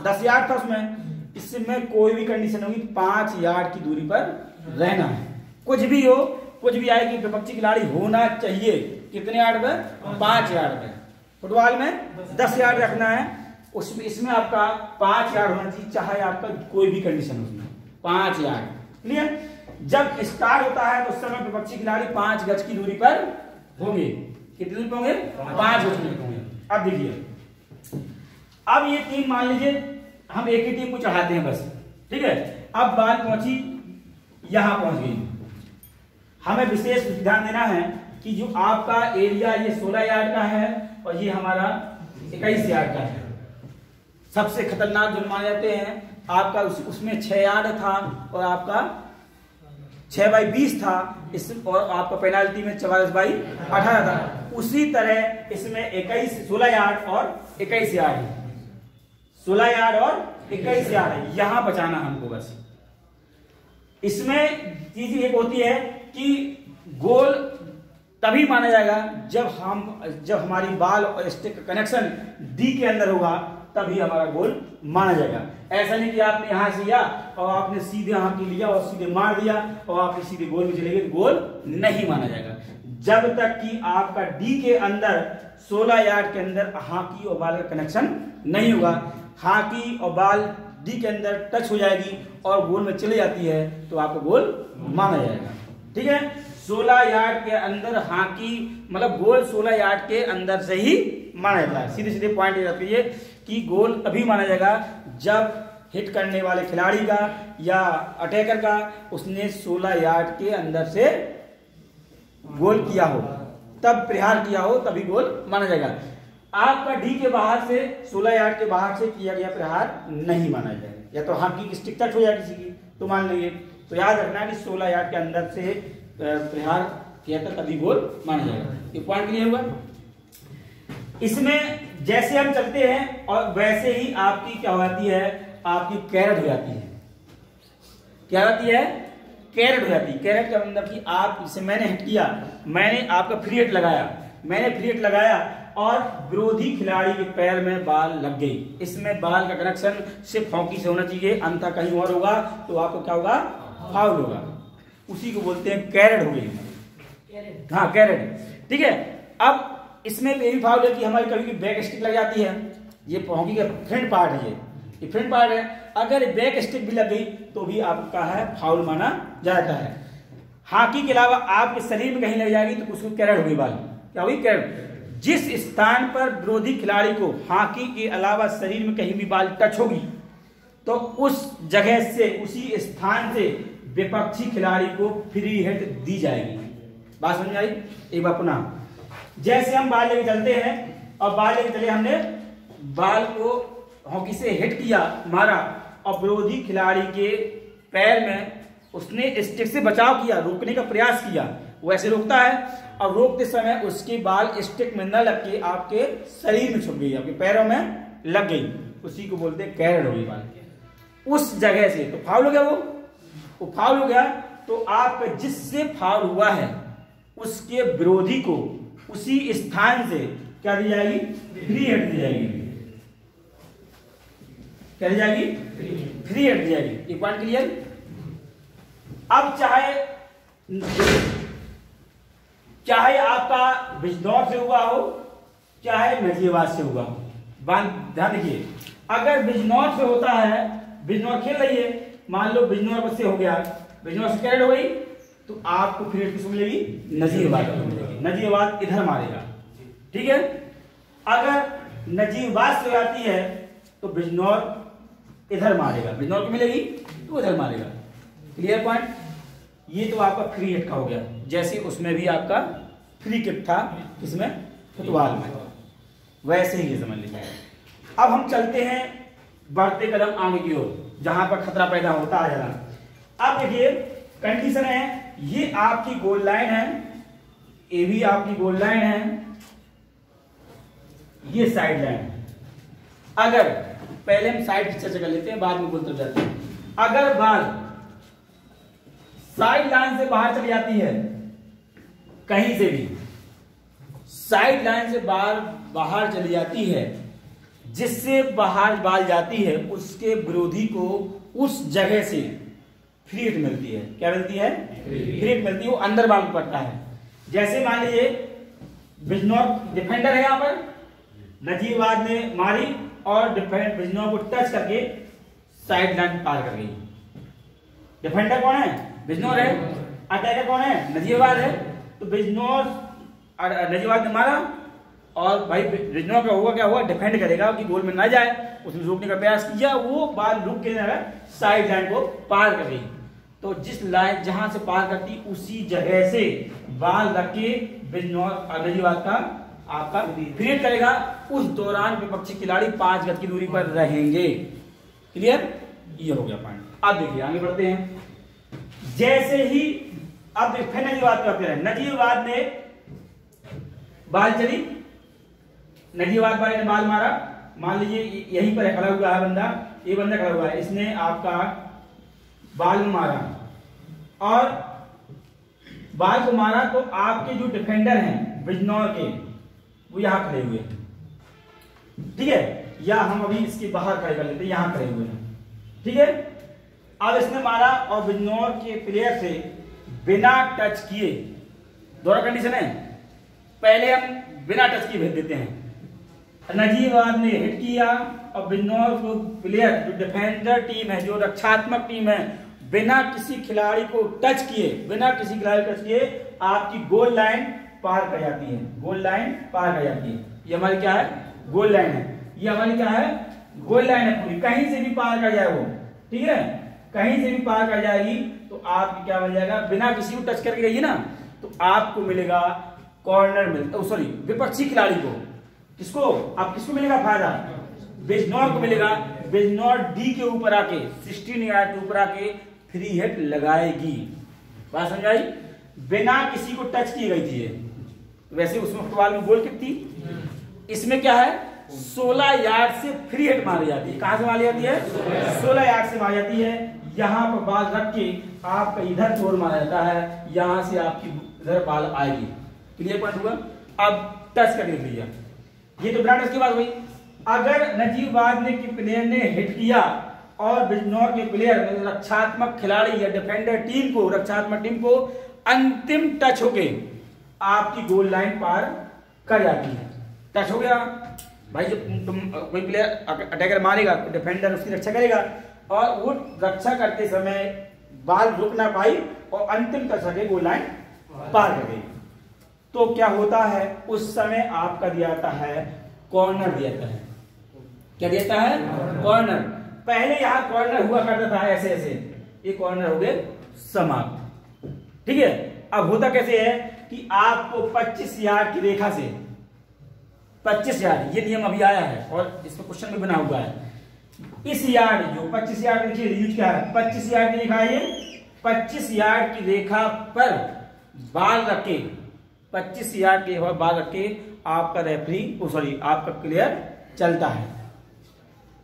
10 यार्ड था उसमें, इसमें कोई भी कंडीशन होगी 5 यार्ड की दूरी पर रहना है। कुछ भी हो, कुछ भी आए कि विपक्षी खिलाड़ी होना चाहिए कितने यार्ड पे? 5 यार्ड पे। फुटबॉल में 10 यार्ड रखना है, उसमें इसमें आपका 5 यार्ड होना चाहिए, चाहे आपका कोई भी कंडीशन उसमें 5 यार्ड। क्लियर? जब स्टार्ट होता है तो उस समय विपक्षी खिलाड़ी 5 गज की दूरी पर होंगे। कितनी दूरी पर होंगे? 5 गज की दूरी पर होंगे। अब देखिए, अब ये टीम मान लीजिए हम एक ही टीम को चढ़ाते हैं बस, ठीक है। अब बाल पहुंची, यहां पहुंच गई। हमें विशेष ध्यान देना है कि जो आपका एरिया ये 16 यार्ड का है और ये हमारा 21 यार्ड का है। सबसे खतरनाक जो माने जाते हैं आपका उसमें 6 यार्ड था और आपका 6/20 था, इस और आपका पेनाल्टी में 44/18 था। उसी तरह इसमें 16 यार्ड और 21 यार्ड, 16 यार्ड और 21 यार्ड है, यहां बचाना हमको बस। इसमें चीज एक होती है कि गोल तभी माना जाएगा जब हमारी बाल और स्टिक का कनेक्शन डी के अंदर होगा, तभी हमारा गोल माना जाएगा। ऐसा नहीं कि आपने यहां से लिया और आपने सीधे यहां की लिया और सीधे मार दिया और आपने सीधे गोल में चले गए, गोल नहीं माना जाएगा। जब तक कि आपका डी के अंदर 16 यार्ड के अंदर हॉकी और बाल का कनेक्शन नहीं होगा। हॉकी और बाल डी के अंदर टच हो जाएगी और गोल में चली जाती है तो आपको गोल माना जाएगा। ठीक है, 16 यार्ड के अंदर हॉकी मतलब गोल 16 यार्ड के अंदर से ही माना जाता है। सीधे सीधे पॉइंट ये कि गोल तभी माना जाएगा जब हिट करने वाले खिलाड़ी का या अटैकर का उसने 16 यार्ड के अंदर से गोल किया हो, तब प्रहार किया हो, तभी गोल माना जाएगा। आपका डी के बाहर से 16 यार्ड के बाहर से किया गया प्रहार नहीं माना जाएगा। या तो हॉकी की स्टिक टच हो जाए किसी की तो मान लेंगे, तो याद रखना कि 16 यार्ड के अंदर से प्रहार किया था तभी गोल माना जाएगा। ये पॉइंट क्लियर हुआ। इसमें जैसे हम चलते हैं और वैसे ही आपकी क्या हो जाती है, आपकी कैरेट हो जाती है। क्या होती है? कैरेट हो जाती है। कैरेट का मतलब कि आप इसे मैंने हिट किया, मैंने आपका फ्री हिट लगाया, मैंने फ्री हिट लगाया और विरोधी खिलाड़ी के पैर में बाल लग गई। इसमें बाल का कनेक्शन सिर्फ हॉकी से होना चाहिए, अन्यथा कहीं और होगा तो आपको क्या होगा? फाउल होगा। उसी को बोलते हैं कैरेट हो गई। हाँ, कैरेट। ठीक है, अब इसमें ये भी फाउल है कि हमारी कभी बैक स्टिक लग जाती है। ये हॉकी का फ्रंट पार्ट है, ये फ्रंट पार्ट है। अगर बैक स्टिक भी लग गई तो भी आपका है फाउल माना जाता है। हॉकी के अलावा आपके शरीर में कहीं लग जाएगी तो उसको कैरेट होगी। बाल क्या होगी? कैरेट। जिस स्थान पर विरोधी खिलाड़ी को हॉकी के अलावा शरीर में कहीं भी बाल टच होगी तो उस जगह से, उसी स्थान से विपक्षी खिलाड़ी को फ्री हिट दी जाएगी। बात समझ आई? एक बार पुनः, जैसे हम बाल लेके चलते हैं और बाल लेके चले, हमने बाल को हॉकी से हिट किया, मारा और विरोधी खिलाड़ी के पैर में उसने स्टिक से बचाव किया, रोकने का प्रयास किया, वो ऐसे रोकता है और रोकते समय उसके बाल स्टिक में न लग के आपके शरीर में छुप गई, आपके पैरों में लग गई, उसी को बोलते हैं कैरेट हो गई बाल। उस जगह से तो फाउल हो गया, वो फाउल हो गया। तो आपका जिससे फाउल हुआ है उसके विरोधी को उसी स्थान से क्या दी जाएगी? फ्री हिट दी जाएगी। क्या दी जाएगी? फ्री हिट दी जाएगी। एक पॉइंट क्लियर। अब चाहे आपका बिजनौर से हुआ हो, चाहे नजीबाद से हुआ हो, ध्यान देखिए, अगर बिजनौर से होता है, बिजनौर खेल रही है, मान लो बिजनौर से हो गया, बिजनौर से कैरेट हो गई, तो आपको फ्री हिट किसको मिलेगी? नजीबाद को मिलेगी। नजीबाद इधर मारेगा। ठीक है, अगर नजीबाद से आती है तो बिजनौर इधर मारेगा, बिजनौर को मिलेगी तो इधर मारेगा। Clear point. ये तो आपका फ्री हिट का हो गया, जैसे उसमें भी आपका फ्री किक था, इसमें फुटबॉल में, वैसे ही ये समझ लीजिए। अब हम चलते हैं बढ़ते कदम आगे की ओर, जहां पर खतरा पैदा होता है जरा। अब देखिए कंडीशन है, ये आपकी गोल लाइन है, ये भी आपकी गोल लाइन है, ये साइड लाइन है। अगर पहले हम साइड की चर्चा कर लेते हैं, बाद में गोल तरफ जाते हैं। अगर बॉल साइड लाइन से बाहर चली जाती है, कहीं से भी साइड लाइन से बाहर चली जाती है, जिससे बाहर बॉल जाती है उसके विरोधी को उस जगह से फ्री हिट मिलती है। क्या मिलती है? फ्री हिट मिलती है, वो अंदर बॉल पड़ता है। जैसे मान लीजिए बिजनौर डिफेंडर है, यहां पर नजीबाबाद ने मारी और बिजनौर को टच करके साइड लाइन पार कर गई। डिफेंडर कौन है? बिजनौर है। अटैकर कौन है? नजीबाबाद है। तो नजीबाबाद ने मारा और भाई बिजनौर का हुआ क्या हुआ, डिफेंड करेगा कि गोल में ना जाए, उसने रोकने का प्रयास किया, वो बॉल रुक के साइड लाइन को पार कर गई। तो जिस लाइन जहां से पार करती उसी जगह से बॉल रख के बिजनौर नजीबाबाद का आपका फ्री हिट करेगा। उस दौरान विपक्षी खिलाड़ी 5 गज की दूरी पर रहेंगे। क्लियर? ये हो गया पॉइंट। अब देखिए आगे बढ़ते हैं। जैसे ही अब फिर नजीबाबाद करते हैं, नजीबाबाद ने बाल चली, नजीबाबाद वाले ने बाल मारा, मान लीजिए यहीं पर खड़ा हुआ है बंदा, ये बंदा खड़ा हुआ है, इसने आपका बाल मारा और बाल को मारा, तो आपके जो डिफेंडर हैं बिजनौर के, वो यहां खड़े हुए हैं। ठीक है, या हम अभी इसके बाहर खड़े कर लेते हैं, यहां खड़े हुए हैं। ठीक है, अब इसने मारा और बिजनौर के प्लेयर से बिना टच किए, दोनों कंडीशन है, पहले हम बिना टच किए भेज देते हैं। नजीबाबाद ने हिट किया और बिजनौर को प्लेयर जो डिफेंडर टीम है, जो रक्षात्मक टीम है, बिना किसी खिलाड़ी को टच किए, आपकी गोल लाइन पार कर जाती है। गोल लाइन पार कर जाती है। ये हमारी क्या है? गोल लाइन है। ये हमारी क्या है? गोल लाइन है पूरी। कहीं से भी पार कर जाए वो, ठीक है, कहीं से भी पार कर जाएगी तो आपकी क्या बन जाएगा? बिना किसी को टच करके गई ना, तो आपको मिलेगा कॉर्नर सॉरी विपक्षी खिलाड़ी को। किसको? आप किसको मिलेगा फायदा? बिजनौर को मिलेगा। बिजनौर डी के ऊपर आके 16 यार्ड के ऊपर आके फ्री हिट लगाएगी। बात समझ आई? बिना किसी को टच की गई थी ये। वैसे उसमें फुटबॉल में गोल किक थी, इसमें क्या है? 16 यार्ड से फ्री हिट मारी जाती है। कहां से मारी जाती है? 16 यार्ड से मारी जाती है। यहां पर बॉल रख के आपका इधर छोर मारा जाता है, यहां से आपकी इधर बॉल आएगी। क्लियर पॉइंट हुआ? अब टच करके लिया, ये तो बिना टच की बात हुई। अगर नजीबाबाद ने के प्लेयर ने हिट किया और बिजनौर के प्लेयर रक्षात्मक खिलाड़ी या डिफेंडर टीम को, रक्षात्मक टीम को अंतिम टच होके आपकी गोल लाइन पार कर जाती है। टच हो गया भाई, जब तुम कोई प्लेयर अटैकर मारेगा तो डिफेंडर उसकी रक्षा करेगा, और वो रक्षा करते समय बॉल रुक ना पाई और अंतिम टच होके गोल लाइन पार कर गई, तो क्या होता है? उस समय आपका दिया जाता है कॉर्नर दिया जाता है। क्या दिया जाता है? कॉर्नर। पहले यहां कॉर्नर हुआ करता था ऐसे ऐसे, ये कॉर्नर हो गए समाप्त। ठीक है, अब होता कैसे है कि आपको 25 यार्ड की रेखा से 25 यार्ड, ये नियम अभी आया है और इसमें क्वेश्चन भी बना हुआ है। इस यार्ड जो 25 यार्ड देखिए यूज क्या है, 25 यार्ड की रेखा है, 25 यार्ड की रेखा पर बाल रखे, 25 यार्ड के बाल रखे आपका रेफरी आपका प्लेयर चलता है,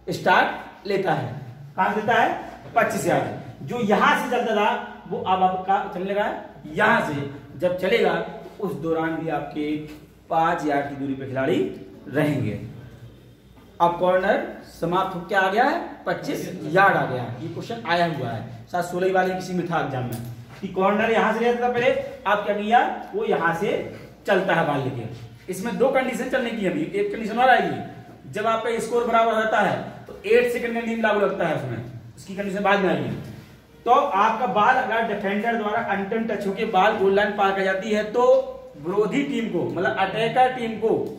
स्टार्ट लेता है। कहां लेता है? 25 यार्ड। जो यहां से चलता था वो अब आपका चलने लगा यहां से। जब चलेगा उस दौरान भी आपके 5 यार्ड की दूरी पे खिलाड़ी रहेंगे। अब कॉर्नर समाप्त होकर आ गया है, 25 यार्ड आ गया है। ये क्वेश्चन आया हुआ है, शायद 16 वाले किसी में था एग्जाम में, कि कॉर्नर यहां से रहता था पहले, आप क्या किया? वो यहां से चलता है बाल लेके। इसमें 2 कंडीशन चलने की अभी, एक कंडीशन और आएगी, जब आपका स्कोर बराबर रहता है तो 8 सेकंड में नियम लागू लगता है उसमें, उसकी कंडीशन बाद में आएगी। तो आपका बाल अगर डिफेंडर द्वारा अंतिम टच होकर बाल गोल लाइन पार कर जाती है तो विरोधी टीम को, मतलब अटैकर टीम को,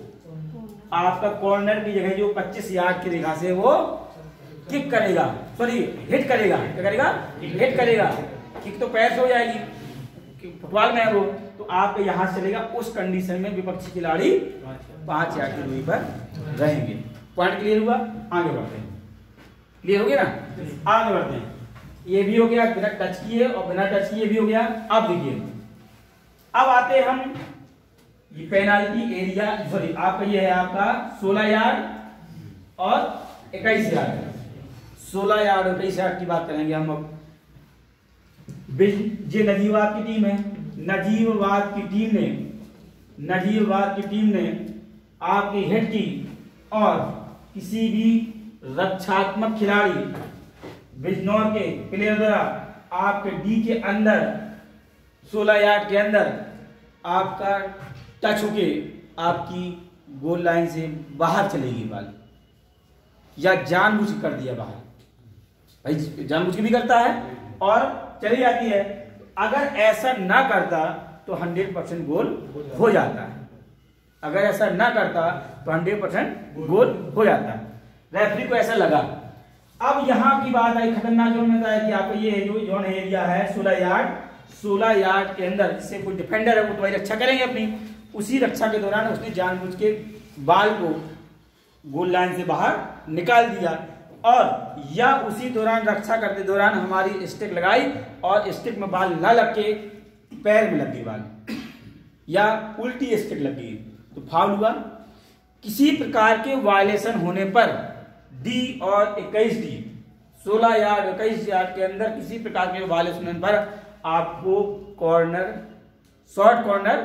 आपका कॉर्नर की जगह जो 25 यार्ड की रेखा से वो किक करेगा, सॉरी हिट करेगा। क्या करेगा? हिट करेगा। किक तो पैर से हो जाएगी, फुटबॉल में है वो, तो आपके यहां से चलेगा। उस कंडीशन में विपक्षी खिलाड़ी 5 यार्ड की दूरी पर रहेंगे। पॉइंट क्लियर हुआ? आगे बढ़ते हैं। क्लियर हो गया ना? आगे बढ़ते हैं। ये भी हो गया बिना टच किए और बिना टच किए भी हो गया। अब देखिए, अब आते हैं हम ये पेनाल्टी एरिया, सॉरी आपका ये है आपका 16 यार्ड और 21 यार्ड। 16 यार्ड और 21 यार्ड की बात करेंगे हम। अब ये नजीबाबाद की टीम है। नजीबाबाद की टीम ने आपके हेड की और किसी भी रक्षात्मक खिलाड़ी बिजनौर के प्लेयर द्वारा आपके डी के अंदर 16 यार्ड के अंदर आपका टच होके आपकी गोल लाइन से बाहर चलेगी बॉल, या जानबूझ के कर दिया बाहर, भाई जानबूझ के भी करता है और चली जाती है। अगर ऐसा ना करता तो 100% गोल हो जाता है। अगर ऐसा ना करता तो 100% गोल हो जाता। रेफरी को ऐसा लगा। अब यहां की बात आई खतरनाक जोन में, कि आपको ये जो जोन एरिया है 16 यार्ड के अंदर, जिससे कोई डिफेंडर है वो तुम्हारी रक्षा करेंगे अपनी, उसी रक्षा के दौरान उसने जानबूझ के बॉल को गोल लाइन से बाहर निकाल दिया, और या उसी दौरान रक्षा करते दौरान हमारी स्टिक लगाई और स्टिक में बॉल ना लग के पैर में लग गई बॉल, या उल्टी स्टिक लग गई तो फाउल हुआ। किसी प्रकार के वायलेशन होने पर डी और 21 डी 16 यार्ड 21 यार्ड के अंदर किसी प्रकार के वायलेशन होने पर आपको कॉर्नर, शॉर्ट कॉर्नर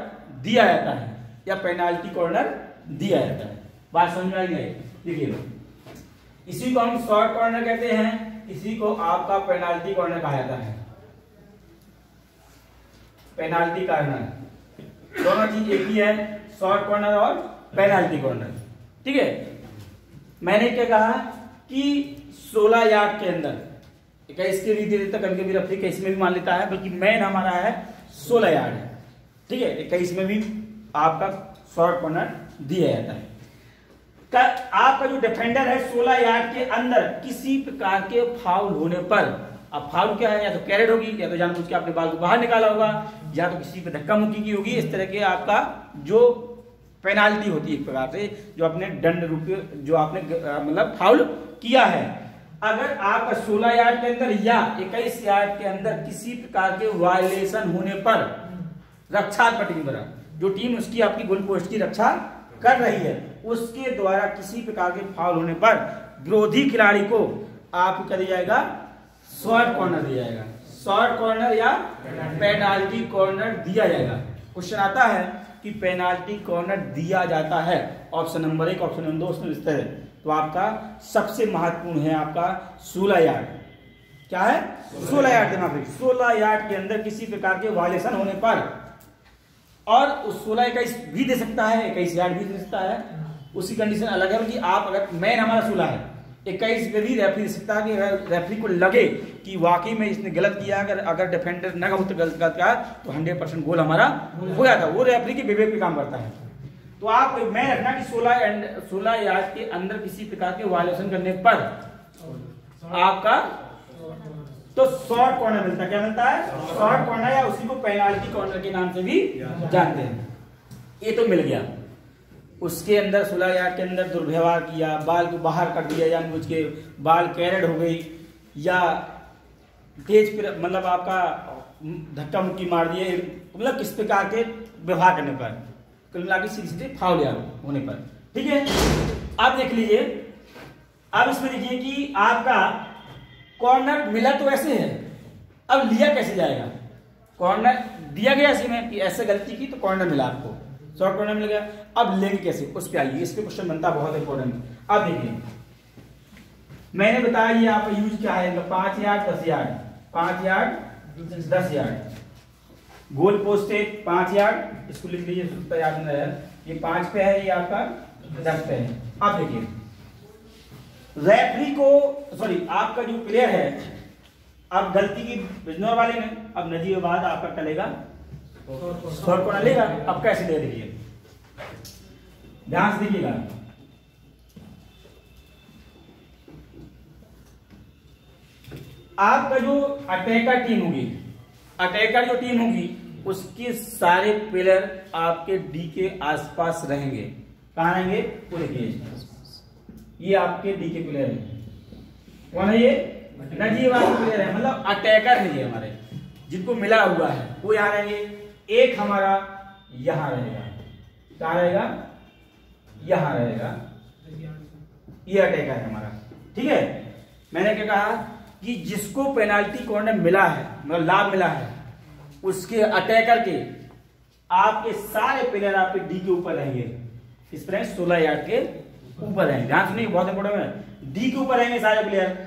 दिया जाता है या पेनाल्टी कॉर्नर दिया जाता है। बात समझ में आई है? देखिए, इसी को हम शॉर्ट कॉर्नर कहते हैं, इसी को आपका पेनाल्टी कॉर्नर कहा जाता है। पेनाल्टी कॉर्नर दोनों चीज एक ही है, शॉर्ट कॉर्नर और पेनाल्टी कॉर्नर। ठीक है, मैंने क्या कहा कि 16 यार्ड के अंदर 21 के भी दे देता, कभी कभी रेफरी 21 में भी मान लेता है, बल्कि मेन हमारा है 16 यार्ड है। ठीक है, 21 में भी आपका शॉर्ट कॉर्नर दिया जाता है। आपका जो डिफेंडर है 16 यार्ड के अंदर किसी प्रकार के फाउल होने पर, अब फाउल क्या है, या तो कैरेट होगी, या तो जानबूझ के आपने बॉल को बाहर निकाला होगा, या तो किसी पे धक्का मुक्की की होगी। इस तरह के आपका जो पेनाल्टी होती है एक प्रकार से, जो आपने दंड रूप जो आपने मतलब फाउल किया है। अगर आपका 16 यार्ड के अंदर या 21 यार्ड के अंदर किसी प्रकार के वायलेशन होने पर रक्षात्मक टीम द्वारा, जो टीम उसकी आपकी गोल पोस्ट की रक्षा कर रही है, उसके द्वारा किसी प्रकार के फाउल होने पर विरोधी खिलाड़ी को आपको कर दिया जाएगा शॉर्ट कॉर्नर दिया जाएगा। शॉर्ट कॉर्नर या पेनाल्टी कॉर्नर दिया जाएगा। क्वेश्चन आता है कि पेनाल्टी कॉर्नर दिया जाता है, ऑप्शन नंबर 1, ऑप्शन नंबर 2 उसमें लिखते हैं। तो आपका सबसे महत्वपूर्ण है आपका 16 यार्ड। क्या है? 16 यार्ड देना फिर 16 यार्ड के अंदर किसी प्रकार के वायलेशन होने पर, और उस 16 21 भी दे सकता है, 21 यार्ड भी दे सकता है, उसकी कंडीशन अलग है कि आप अगर मैन हमारा 16 है, 21 पे भी रेफरी दे सकता है कि रेफरी को लगे कि वाकई में इसने गलत किया, अगर डिफेंडर न गलत किया तो 100% गोल हमारा हो जाता है। वो रेफरी के विवेक पे काम करता है। तो आप मैं रखना कि 16 यार्ड के अंदर किसी प्रकार के वायलेशन करने पर आपका तो शॉर्ट कॉर्नर मिलता है। क्या मिलता है? शॉर्ट कॉर्नर, या उसी को पेनाल्टी कॉर्नर के नाम से भी जानते हैं। ये तो मिल गया। उसके अंदर 16 यार्ड के अंदर दुर्व्यवहार किया, बाल को बाहर कर दिया, जानबूझ के बाल कैरेट हो गई, या तेज मतलब आपका धक्का मुक्की मार दिए, मतलब किस प्रकार के व्यवहार करने पर, कुल मिला के सीधे फाउल होने पर। ठीक है, अब देख लीजिए, अब इसमें देखिए कि आपका कॉर्नर मिला तो ऐसे है, अब लिया कैसे जाएगा? कॉर्नर दिया गया ऐसे में कि ऐसे गलती की तो कॉर्नर मिला आपको, शॉर्ट कॉर्नर मिल गया, अब लेंगे कैसे? उस पे आइए, इस पे क्वेश्चन बनता बहुत इंपॉर्टेंट। अब देखिए, मैंने बताया ये आपका यूज क्या है, 5 yard 10 yard, 5 yard 10 yard, goal post है 5 यार्ड, इसको लिख लीजिए याद में रहे, ये 5 पे है, ये आपका 10 पे है। अब देखिए, रेफरी को सॉरी आपका जो प्लेयर है, अब गलती की बिजनौर वाले ने, अब नजीबाबाद आपका चलेगा शॉर्ट कॉर्नर लेगा। अब कैसे दे दीजिए, ध्यान से देखिएगा, आपका जो अटैकर टीम होगी, अटैकर जो टीम होगी उसके सारे प्लेयर आपके डी के आसपास रहेंगे, कहाँ रहेंगे? पूरे केज। ये आपके डी के प्लेयर है। कौन है ये? नजीब वाले प्लेयर है, मतलब अटैकर है ये हमारे, जिनको मिला हुआ है वो यहाँ रहेंगे। एक हमारा यहाँ रहेगा, कहाँ रहेगा? यहाँ रहेगा, ये अटैकर है हमारा। ठीक है, मैंने क्या कहा कि जिसको पेनाल्टी कॉर्नर मिला है, मतलब लाभ मिला है, उसके अटैकर के आपके सारे प्लेयर आपके डी के ऊपर रहेंगे। इस तरह 16 यार्ड के ऊपर रहेंगे। ध्यान सुनिए, बहुत इंपोर्टेंट है। डी के ऊपर रहेंगे सारे प्लेयर।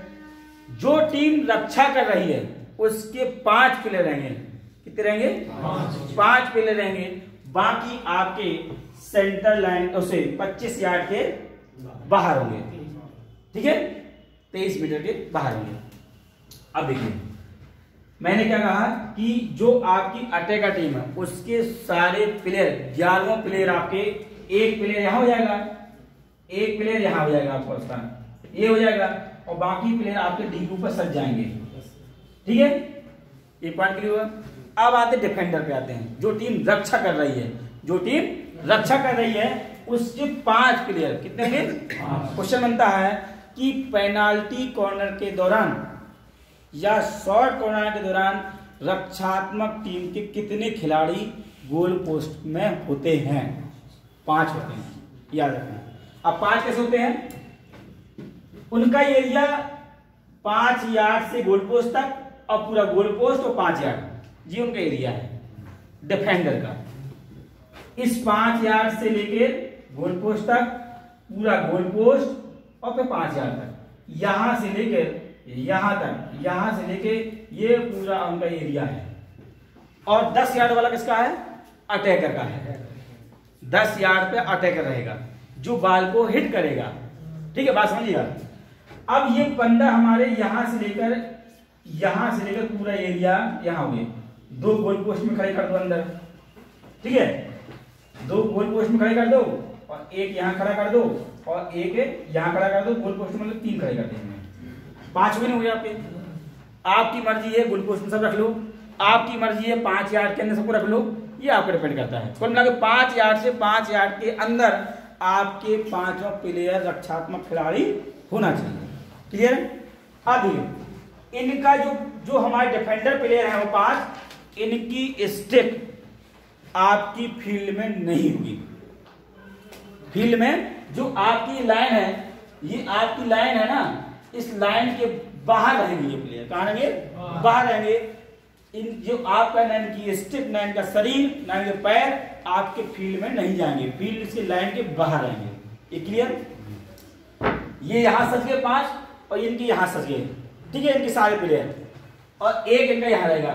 जो टीम रक्षा कर रही है उसके 5 प्लेयर रहेंगे। कितने रहेंगे? 5 प्लेयर रहेंगे। बाकी आपके सेंटर लाइन उसे 25 यार्ड के बाहर होंगे। ठीक है, 23 मीटर के बाहर होंगे। अब देखिए, मैंने क्या कहा कि जो आपकी अटैकर टीम है उसके सारे प्लेयर 11 प्लेयर आपके, एक प्लेयर यहां हो जाएगा, एक प्लेयर यहां हो जाएगा आपका, उसका ये हो जाएगा, और बाकी प्लेयर आपके डी के ऊपर सज जाएंगे। ठीक है, ये पॉइंट क्लियर हुआ। अब आते डिफेंडर पे आते हैं, जो टीम रक्षा कर रही है। जो टीम रक्षा कर रही है उसके 5 प्लेयर कितने हैं? क्वेश्चन बनता है कि पेनाल्टी कॉर्नर के दौरान या शॉर्ट कॉर्नर के दौरान रक्षात्मक टीम के कितने खिलाड़ी गोल पोस्ट में होते हैं? 5 होते हैं, याद रखना। अब 5 कैसे होते हैं? उनका एरिया 5 यार्ड से गोल पोस्ट तक, और पूरा गोल पोस्ट और 5 यार्ड, ये उनका एरिया है डिफेंडर का। इस 5 यार्ड से लेके गोल पोस्ट तक, पूरा गोल पोस्ट और फिर 5 यार्ड तक, यहां से लेकर यहां तक, यहां से लेके ये पूरा उनका एरिया है। और 10 यार्ड वाला किसका है? अटैकर का है। 10 यार्ड पे अटैकर रहेगा जो बॉल को हिट करेगा। ठीक है, बात समझिएगा। अब ये 15 हमारे यहां से लेकर पूरा एरिया यहां हो गए। 2 गोल पोस्ट में खड़े कर दो अंदर। ठीक है, 2 गोल पोस्ट में खड़े कर दो, और एक यहां खड़ा कर दो, और एक यहां खड़ा कर दो। गोल पोस्ट में मतलब 3 खड़े कर देंगे। 5 भी नहीं हुए आपके। आपकी मर्जी है, गोल पोस्ट में सब रख लो, आपकी मर्जी है 5 यार्ड के अंदर सबको रख लो, ये आप पे डिपेंड करता है। कुल मिला के 5 यार्ड से 5 यार्ड के अंदर आपके 5 प्लेयर रक्षात्मक खिलाड़ी होना चाहिए। क्लियर? अब इनका जो हमारे डिफेंडर प्लेयर हैं वो 5, इनकी स्टिक आपकी फील्ड में नहीं होगी। फील्ड में जो आपकी लाइन है, ये आपकी लाइन है ना, इस लाइन के बाहर रहेंगे ये प्लेयर। कहां रहेंगे? बाहर रहेंगे। इन जो आपका नैन की स्टिक, नैन का शरीर, नैन के पैर आपके फील्ड में नहीं जाएंगे, फील्ड इसके लाइन के बाहर रहेंगे। ये क्लियर? ये यहां सज गए 5, और इनके यहां सज गए। ठीक है, इनके सारे प्लेयर, और एक इनका यहां रहेगा।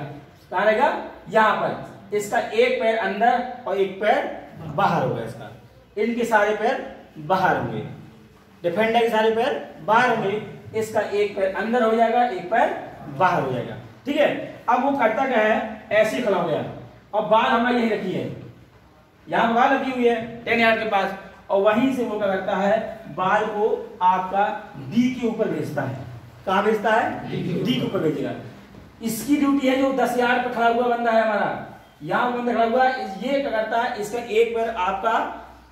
कहां रहेगा? यहां पर। इसका एक पैर अंदर और एक पैर बाहर होगा। इसका, इनके सारे पैर बाहर होंगे। डिफेंडर के सारे पैर बाहर होंगे। इसका एक पैर अंदर हो जाएगा, एक पैर बाहर हो जाएगा। ठीक है, अब वो करता क्या है? ऐसे खड़ा हो गया, और बाल हमारी यही रखी है, यहां बाल रखी हुई है 10 यार्ड के पास, और वहीं से वो क्या करता है? बाल को आपका डी के ऊपर भेजता है। कहां भेजता है? डी के ऊपर भेजेगा। इसकी ड्यूटी है, जो 10 यार्ड पर खड़ा हुआ बंदा है हमारा, यहां बंदा खड़ा हुआ, ये क्या करता है? इसका एक पैर आपका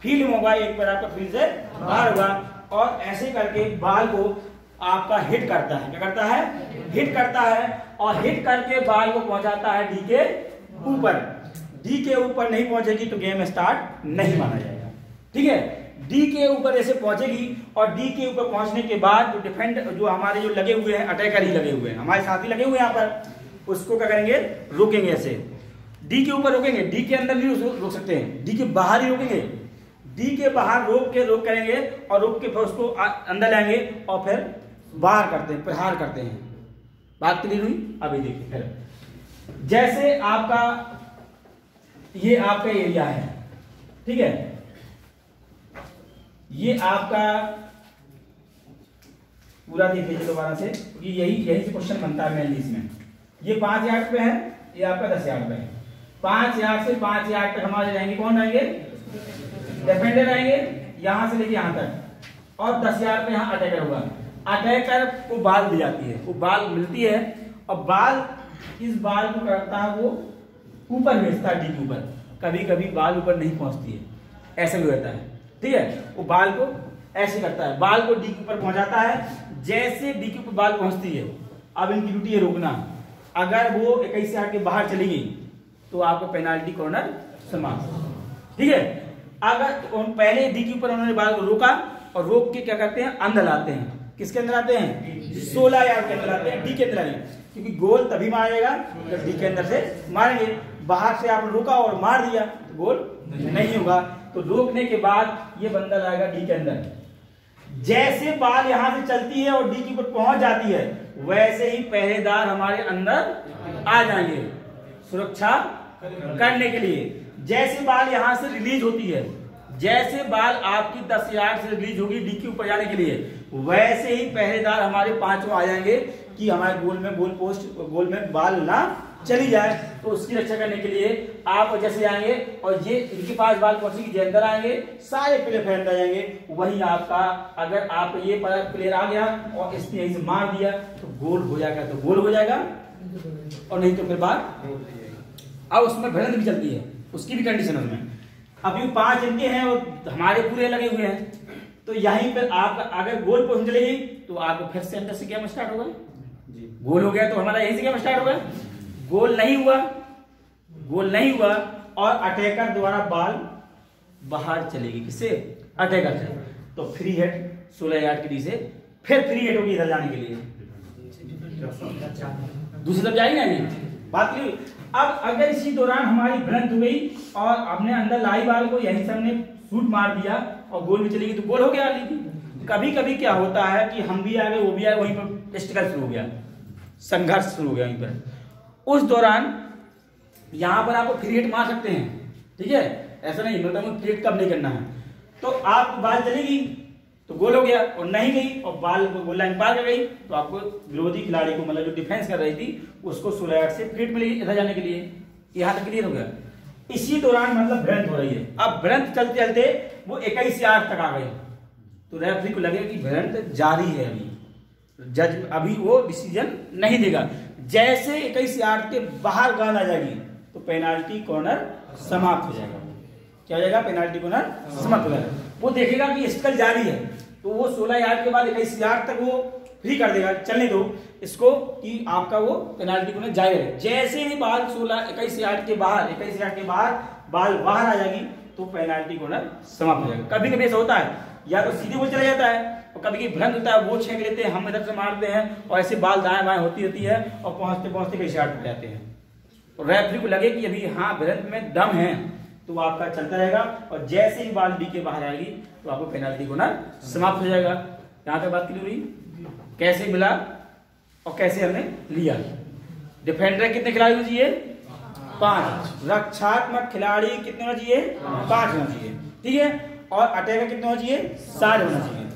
फील्ड में होगा, एक पैर आपका फील्ड से बाहर होगा, और ऐसे करके बाल को आपका हिट करता है। क्या करता है? हिट करता है, और हिट करके बाल को पहुंचाता है डी के ऊपर। डी के ऊपर नहीं पहुंचेगी तो गेम स्टार्ट नहीं माना जाएगा। ठीक है, डी के ऊपर ऐसे पहुंचेगी, और डी के ऊपर पहुंचने के बाद जो डिफेंड, जो हमारे जो लगे हुए हैं अटैकर ही लगे हुए हैं, हमारे साथी लगे हुए हैं यहाँ पर, उसको क्या करेंगे? रोकेंगे। ऐसे डी के ऊपर रोकेंगे, डी के अंदर नहीं रोक सकते हैं, डी के बाहर ही रोकेंगे। डी के बाहर रोक करेंगे, और रोक के फिर उसको अंदर लाएंगे, और फिर बाहर करते हैं, प्रहार करते हैं। बात क्लियर हुई? अभी देखिए, फिर जैसे आपका ये आपका एरिया है। ठीक है, ये आपका पूरा देखिए दोबारा से, यही से क्वेश्चन बनता है मेनली इसमें। ये 5 यार्ड पे है, ये आपका 10 यार्ड पे है। 5 यार्ड से 5 यार्ड तक हमारे रहेंगे, कौन रहेंगे? डिफेंडर रहेंगे, यहां से लेके यहां तक, और 10 यार्ड पे यहां अटैकर होगा। अटैकर को बाल दी जाती है, वो बाल मिलती है, और बाल, इस बाल को करता है वो ऊपर भेजता है डी के ऊपर। कभी कभी बाल ऊपर नहीं पहुंचती है, ऐसा भी होता है। ठीक है, वो बाल को ऐसे करता है, बाल को डी के ऊपर पहुंचाता है। जैसे डी के ऊपर बाल पहुंचती है, अब इनकी ड्यूटी है रोकना। अगर वो 21 यार्ड के बाहर चली गई तो आपको पेनाल्टी कॉर्नर समाप्त। ठीक है, अगर पहले डी के ऊपर उन्होंने बाल को रोका और रोक के क्या करते हैं, अंदर लाते हैं। किसके अंदर आते हैं? 16 यार्ड के अंदर आते हैं, डी के अंदर आएंगे, क्योंकि गोल तभी मारेगा जब डी के अंदर से मारेंगे। बाहर से आपने रोका और मार दिया तो गोल नहीं होगा। तो रोकने के बाद ये बंदा जाएगा डी के अंदर। जैसे बाल यहां से चलती है और डी के ऊपर पहुंच जाती है, वैसे ही पहरेदार हमारे अंदर आ जाएंगे सुरक्षा करने के लिए। जैसे बाल यहां से रिलीज होती है, जैसे बाल आपकी 10 यार्ड से रिलीज होगी डी के ऊपर जाने के लिए, वैसे ही पहरेदार हमारे पांचों आ जाएंगे कि हमारे गोल में गोल पोस्ट गोल में बाल ना चली जाए। तो उसकी रक्षा करने के लिए आप जैसे आएंगे और ये इनके पास बाल पहुंचेगी, जो अंदर आएंगे सारे प्लेयर अंदर जाएंगे। वही आपका, अगर आप ये प्लेयर आ गया और इसने यहीं से मार दिया तो गोल हो जाएगा, तो गोल हो जाएगा, और नहीं तो फिर बात। अब उसमें भिड़ंत भी चलती है, उसकी भी कंडीशन है उसमें। अभी 5 इनके हैं और हमारे पूरे लगे हुए हैं, तो यहीं पर आप अगर गोल पोस्ट चलेगी तो आपको फिर से अंदर से गेम स्टार्ट होगा। गोल हो गया तो हमारा यहीं से गेम स्टार्ट होगा। गोल नहीं हुआ, गोल नहीं हुआ और अटैकर द्वारा बाल बाहर चलेगी, किससे? अटैकर से। तो फ्री हेड 16 यार्ड की डी से फिर फ्री हेड होगी इधर जाने के लिए, दूसरी तरफ जाएगी ना ये बात नहीं। अब अगर इसी दौरान हमारी भिड़ंत हुई और हमने अंदर लाई बाल को यहीं से हमने शूट मार दिया और गोल में चली गई तो गोल हो गया। लेकिन कभी कभी क्या होता है कि हम भी आ गए वो भी आए, वहीं पर स्ट्रगल शुरू हो गया, संघर्ष शुरू हो गया वहीं पर। उस दौरान यहां पर आपको फ्री हिट मार सकते हैं, ठीक है, ऐसा नहीं मतलब फ्री हिट कब नहीं करना है। तो आप बाल चलेगी तो गोल हो गया, और नहीं गई और बाल गोल लाइन पार कर गई तो आपको विरोधी खिलाड़ी को, मतलब जो डिफेंस कर रही थी उसको 16 यार्ड से फ्री हिट मिलेगी इधर जाने के लिए। यहां तक क्लियर हो गया। इसी दौरान मतलब भिड़ंत हो रही है, अब भिड़ंत चलते चलते वो 21 यार्ड तक आ गई तो रेफरी को लगे कि भिड़ंत जारी है, अभी जज अभी वो डिसीजन नहीं देगा। जैसे 21 यार्ड के बाहर गाल आ जाएगी तो पेनाल्टी कॉर्नर समाप्त हो जाएगा। क्या हो जाएगा? पेनाल्टी कॉर्नर समाप्त हो जाएगा। वो देखेगा कि स्ट्रगल जारी है तो वो 16 यार्ड के बाद 21 यार्ड तक वो फ्री कर देगा, चलने दो इसको कि आपका वो पेनाल्टी कॉर्नर जाएगा। जैसे ही बाल 21 यार्ड के बाहर बाल बाहर आ जाएगी तो पेनाल्टी कॉर्नर समाप्त हो जाएगा। कभी कभी ऐसा होता है, या तो सीधे वो चला जाता है और कभी कभी भिड़ंत होता है, वो छेक लेते हैं, हम इधर से मारते हैं और ऐसे बाल दाएं बाएं होती है और पहुंचते पहुंचते कई यार्ड हो जाते हैं। तो रेफरी को लगे कि अभी हाँ भिड़ंत में दम है तो आपका चलता रहेगा, और जैसे ही बाल डी के बाहर आएगी तो आपको पेनाल्टी कॉर्नर समाप्त हो जाएगा। यहां तक बात क्लियर हुई? कैसे मिला और कैसे हमने लिया। डिफेंडर कितने खिलाड़ी होने चाहिए? 5। रक्षात्मक खिलाड़ी कितने होना चाहिए? 5 होना चाहिए, ठीक है। और अटैकर कितने होना चाहिए? 7 होना चाहिए।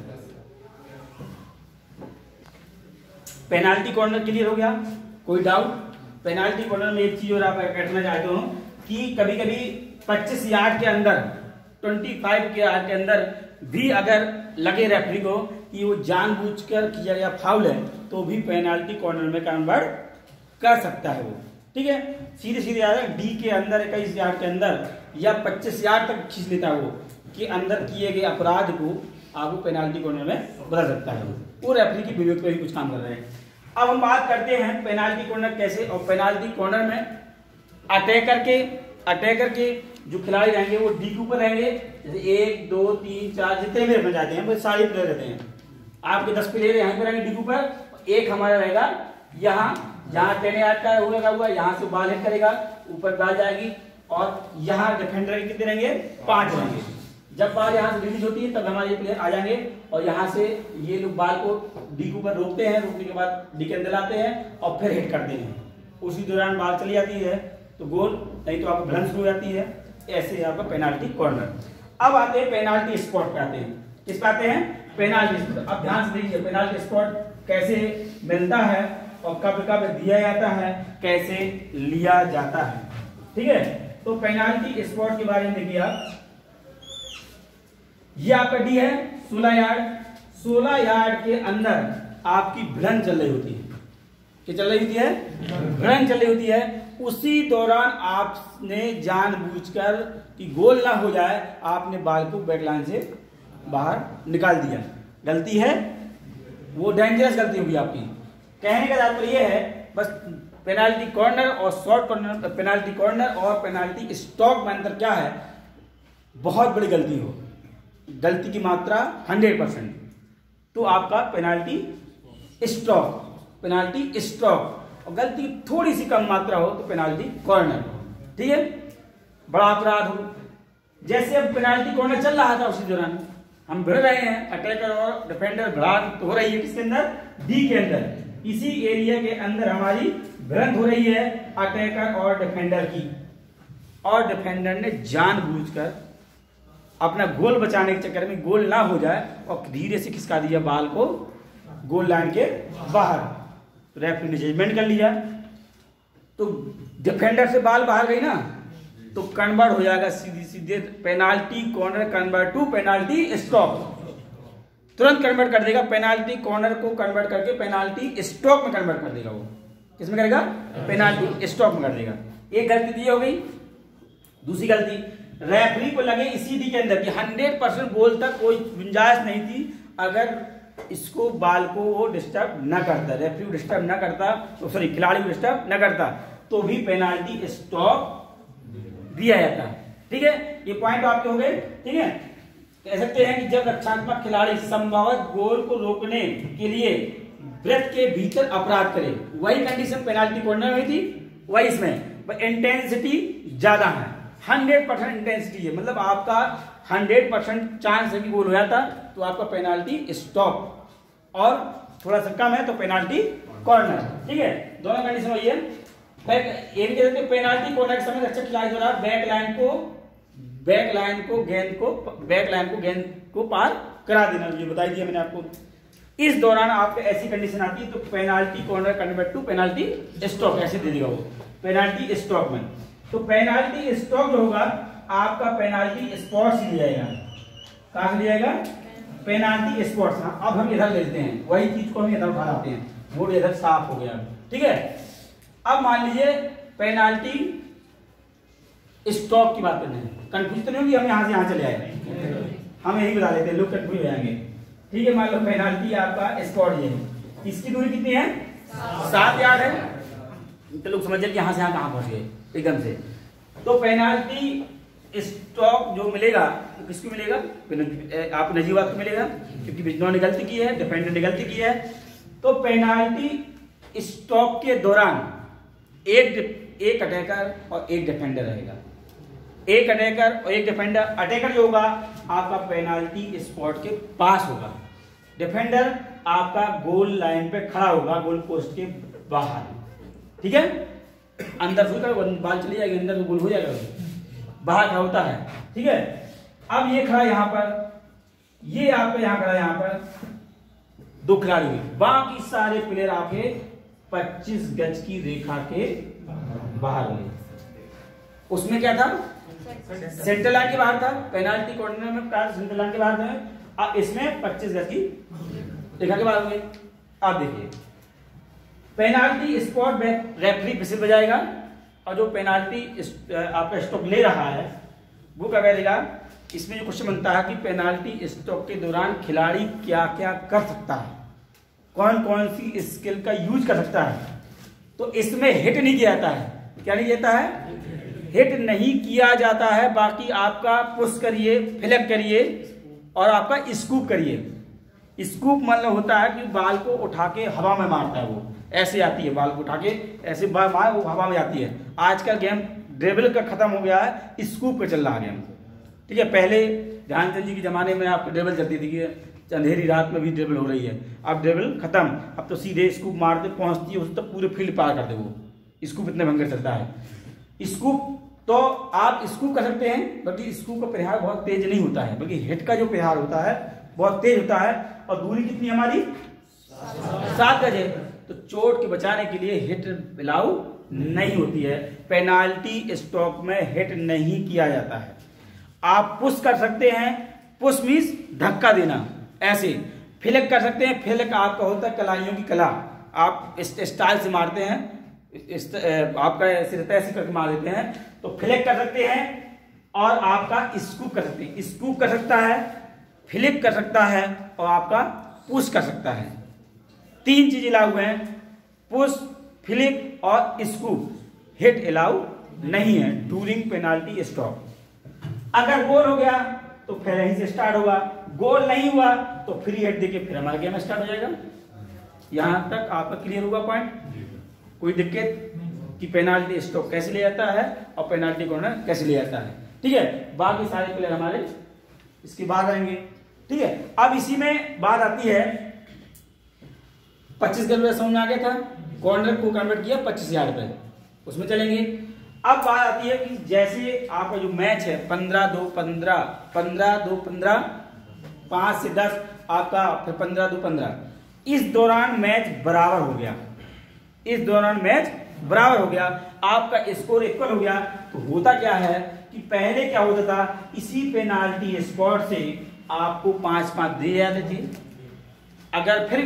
पेनाल्टी कॉर्नर क्लियर हो गया? कोई डाउट? पेनाल्टी कॉर्नर में एक चीज और आप कहना चाहते हो कि कभी कभी 25 यार्ड के अंदर 25 के यार्ड के अंदर भी अगर लगे रेफरी को कि वो जानबूझकर किया गया फाउल है तो भी पेनाल्टी कॉर्नर में कन्वर्ट कर सकता है वो, ठीक है। सीधे सीधे आ जाए डी के अंदर 21 यार्ड के अंदर या 25 यार्ड तक खींच लेता है वो कि अंदर किए गए अपराध को आपको पेनाल्टी कॉर्नर में बदल सकता है। वो रेफरी की विवेक पे ही कुछ काम कर रहे हैं। अब हम बात करते हैं पेनाल्टी कॉर्नर कैसे, और पेनाल्टी कॉर्नर में अटैकर के जो खिलाड़ी रहेंगे वो डी के ऊपर रहेंगे। जैसे 1 2 3 4 जितने भी रखना चाहते हैं वो सारे प्लेयर रहते हैं। आपके 10 प्लेयर यहाँ पे रहेंगे डी के ऊपर, एक हमारा रहेगा यहाँ जहाँ 10 यार्ड का वो लगा हुआ है, यहाँ से बाल हिट करेगा, ऊपर बाल जाएगी, और यहाँ डिफेंडर कितने रहेंगे? 5 रहेंगे। जब बाल यहाँ से रिलीज होती है तब हमारे प्लेयर आ जाएंगे और यहाँ से ये लोग बाल को डी के ऊपर रोकते हैं, रोकने के बाद डी के अंदर लाते हैं और फिर हिट करते हैं। उसी दौरान बाल चली जाती है तो गोल, नहीं तो आपको भिड़ंत शुरू हो जाती है। ऐसे आपका पेनाल्टी कॉर्नर। अब आते हैं पेनाल्टी स्पॉट पे आते हैं। किस पे आते हैं? Penalty spot. अब ध्यान से देखिए पेनाल्टी स्पॉट कैसे मिलता है और कब कब दिया जाता है, कैसे लिया जाता है, ठीक है। तो पेनाल्टी स्पॉट के बारे में देखिए आप, ये आपका डी है 16 यार्ड। 16 यार्ड के अंदर आपकी भिड़ंत चल रही होती है। क्या चल रही होती है? भिड़ंत चल रही होती है। उसी दौरान आपने जानबूझकर कि गोल ना हो जाए आपने बॉल को बैकलाइन से बाहर निकाल दिया, गलती है, वो डेंजरस गलती होगी आपकी। कहने का तात्पर्य यह है बस पेनाल्टी कॉर्नर और शॉर्ट कॉर्नर, पेनाल्टी कॉर्नर और पेनाल्टी स्ट्रोक में अंतर क्या है। बहुत बड़ी गलती हो, गलती की मात्रा 100%, तो आपका पेनाल्टी स्ट्रोक, पेनाल्टी स्ट्रोक, और गलती की थोड़ी सी कम मात्रा हो तो पेनाल्टी कॉर्नर। ठीक है, बड़ा अपराध हो, जैसे अब पेनाल्टी कॉर्नर चल रहा था उसी दौरान हम भिड़ रहे हैं, अटैकर और डिफेंडर भिड़ांत हो रही है किसके अंदर, डी के अंदर। इसी एरिया के अंदर हमारी भिड़ंत हो रही है अटैकर और डिफेंडर की, और डिफेंडर ने जानबूझकर अपना गोल बचाने के चक्कर में गोल ना हो जाए और धीरे से खिसका दिया बॉल को गोल लाइन के बाहर। रेफरी ने जजमेंट कर लिया, तो डिफेंडर से बॉल बाहर गई ना तो कन्वर्ट हो जाएगा सीधी सीधे penalty corner convert to penalty stroke, तुरंत कन्वर्ट कर देगा, पेनाल्टी कॉर्नर को कन्वर्ट करके पेनाल्टी स्ट्रोक में कन्वर्ट कर देगा। वो किसमें करेगा, पेनाल्टी स्ट्रोक में कर देगा। एक गलती दी हो गई। दूसरी गलती, रेफरी को लगे इसी डी के अंदर कि 100% गोल तक कोई गुंजाइश नहीं थी, अगर इसको बाल को वो डिस्टर्ब न करता, रेफरी डिस्टर्ब न करता, तो सॉरी खिलाड़ी को डिस्टर्ब न करता, तो भी पेनाल्टी स्ट्रोक दिया जाता है। ठीक है, ये पॉइंट आपके हो गए। ठीक है, कह सकते हैं कि जब रक्षात्मक खिलाड़ी संभवत गोल को रोकने के लिए वृत्त के भीतर अपराध करे, वही कंडीशन पेनाल्टी कॉर्नर में थी, वही इसमें इंटेंसिटी ज्यादा है, 100% इंटेंसिटी है, मतलब आपका 100% चांस है कि गोल हो जाता, तो आपका पेनाल्टी स्टॉप, और थोड़ा सा कम है तो पेनाल्टी कॉर्नर। ठीक है, दोनों कंडीशन वही है। ये भी कहते हैं पेनाल्टी कॉर्नर के समय रक्षक खिलाड़ी द्वारा बैकलाइन को गेंद को पार करा देना, ये बताई दिया मैंने आपको। इस दौरान आपको ऐसी कंडीशन आती है तो penalty corner convert to penalty stroke ऐसे दे देगा वो पेनाल्टी स्ट्रोक में। तो पेनाल्टी स्ट्रोक जो होगा आपका पेनाल्टी स्पॉट से लिया जाएगा, कहां से लिया जाएगा, पेनाल्टी स्पॉट। अब हम इधर लेते हैं, वही चीज को हम इधर उठा लाते हैं, बोर्ड इधर साफ हो गया। ठीक है, अब मान लीजिए पेनाल्टी स्ट्रोक की बात करते हैं, कंफ्यूज तो नहीं होगी, हम यहां से यहां चले आए, हम यही बता देते हैं, लोग कंफ्यूज हो जाएंगे। ठीक है, मान लो पेनाल्टी आपका स्पॉट ये है, इसकी दूरी कितनी है, 7 यार्ड है, तो लोग समझ जाए यहां से यहां कहां पहुंच गए एकदम से। तो पेनाल्टी स्ट्रोक जो मिलेगा वो किसको मिलेगा, आप नजीवात को मिलेगा, क्योंकि बिजनौर ने गलती की है, डिफेंडर ने गलती की है। तो पेनाल्टी स्ट्रोक के दौरान एक अटैकर और एक डिफेंडर रहेगा, एक अटैकर और एक डिफेंडर। अटैकर जो होगा आपका पेनाल्टी स्पॉट के पास होगा, डिफेंडर आपका गोल लाइन पे खड़ा होगा, गोल पोस्ट के बाहर। ठीक है, अंदर से बाल चली जाएगी, अंदर तो गोल हो जाएगा, बाहर खड़ा होता है। ठीक है, अब ये खड़ा यहां पर, ये आपका यहां खड़ा, यहां पर 2 खिलाड़ी हुए, बाकी सारे प्लेयर आपके 25 गज की रेखा के बाहर हुए। उसमें क्या था, सेंटर लाइन के बाहर था, पेनाल्टी कॉर्नर में सेंटर लाइन के बाहर था, अब इसमें 25 गज की रेखा के बाहर हुए। अब देखिए पेनाल्टी स्पॉट रेफरी विसिल बजाएगा, और जो पेनाल्टी आपका स्ट्रोक ले रहा है वो क्या करेगा, इसमें जो क्वेश्चन बनता है कि पेनाल्टी स्ट्रोक के दौरान खिलाड़ी क्या क्या कर सकता है, कौन कौन सी स्किल का यूज कर सकता है। तो इसमें हिट नहीं किया जाता है, क्या नहीं जाता है, हिट नहीं किया जाता है। बाकी आपका पुश करिए, फ्लिक करिए और आपका स्कूप करिए। स्कूप मतलब होता है कि बाल को उठा के हवा में मारता है, वो ऐसे आती है, बाल को उठा के ऐसे बाल मार वो हवा में आती है। आजकल गेम ड्रिबल का खत्म हो गया है, स्कूप का चल रहा है गेम। ठीक है, पहले ध्यानचंद जी के जमाने में आपको ड्रिबल चलती थी कि अंधेरी रात में भी ड्रिबल हो रही है, अब ड्रिबल खत्म, अब तो सीधे स्कूप मारते पहुंचती है उस तक पूरे फील्ड पार करते वो। स्कूप इतने भयंकर चलता है। स्कूप तो आप स्कूप कर सकते हैं, बल्कि स्कूप का प्रहार बहुत तेज नहीं होता है, बल्कि हिट का जो प्रहार होता है बहुत तेज होता है। और दूरी कितनी हमारी 7 गज है, तो चोट के बचाने के लिए हिट अलाउ नहीं होती है। पेनाल्टी स्ट्रोक में हिट नहीं किया जाता है। आप पुश कर सकते हैं, पुश मींस धक्का देना, ऐसे फ्लिक कर सकते हैं। फ्लिक आपका होता है कलाइयों की कला, आप इस स्टाइल से मारते हैं आपका ऐसे रहता है, ऐसे करके मार देते हैं, तो फ्लिक कर सकते हैं और आपका स्कूप कर सकते हैं। स्कूप कर सकता है, फ्लिप कर सकता है और आपका पुश कर सकता है। 3 चीजें लागू हैं, पुश, फ्लिप और स्कूप। हिट अलाउ नहीं है डूरिंग पेनाल्टी स्टॉप। अगर गोल हो गया तो फिर यहीं से स्टार्ट होगा, गोल नहीं हुआ तो फ्री हिट देके फिर हमारा गेम स्टार्ट हो जाएगा। यहां तक आपका क्लियर होगा पॉइंट? कोई दिक्कत कि पेनाल्टी स्टॉप कैसे ले जाता है और पेनाल्टी कॉर्नर कैसे ले जाता है, ठीक है। बाकी सारे प्लेयर हमारे इसके बाद आएंगे, ठीक है। अब इसी में बात आती है 25 गज समझ में आ गया था, कॉर्नर को कन्वर्ट किया 25 यार्ड पे, उसमें चलेंगे। अब बात आती है कि जैसे आपका जो मैच है 15-2-15, 15-2-15, 5 से 10 आपका, फिर 15-2-15, इस दौरान मैच बराबर हो गया, इस दौरान मैच बराबर हो गया, आपका स्कोर इक्वल हो गया। तो होता क्या है कि पहले क्या होता था, इसी पेनाल्टी स्पॉट से आपको 5-5 दिए जाते थे। अगर फिर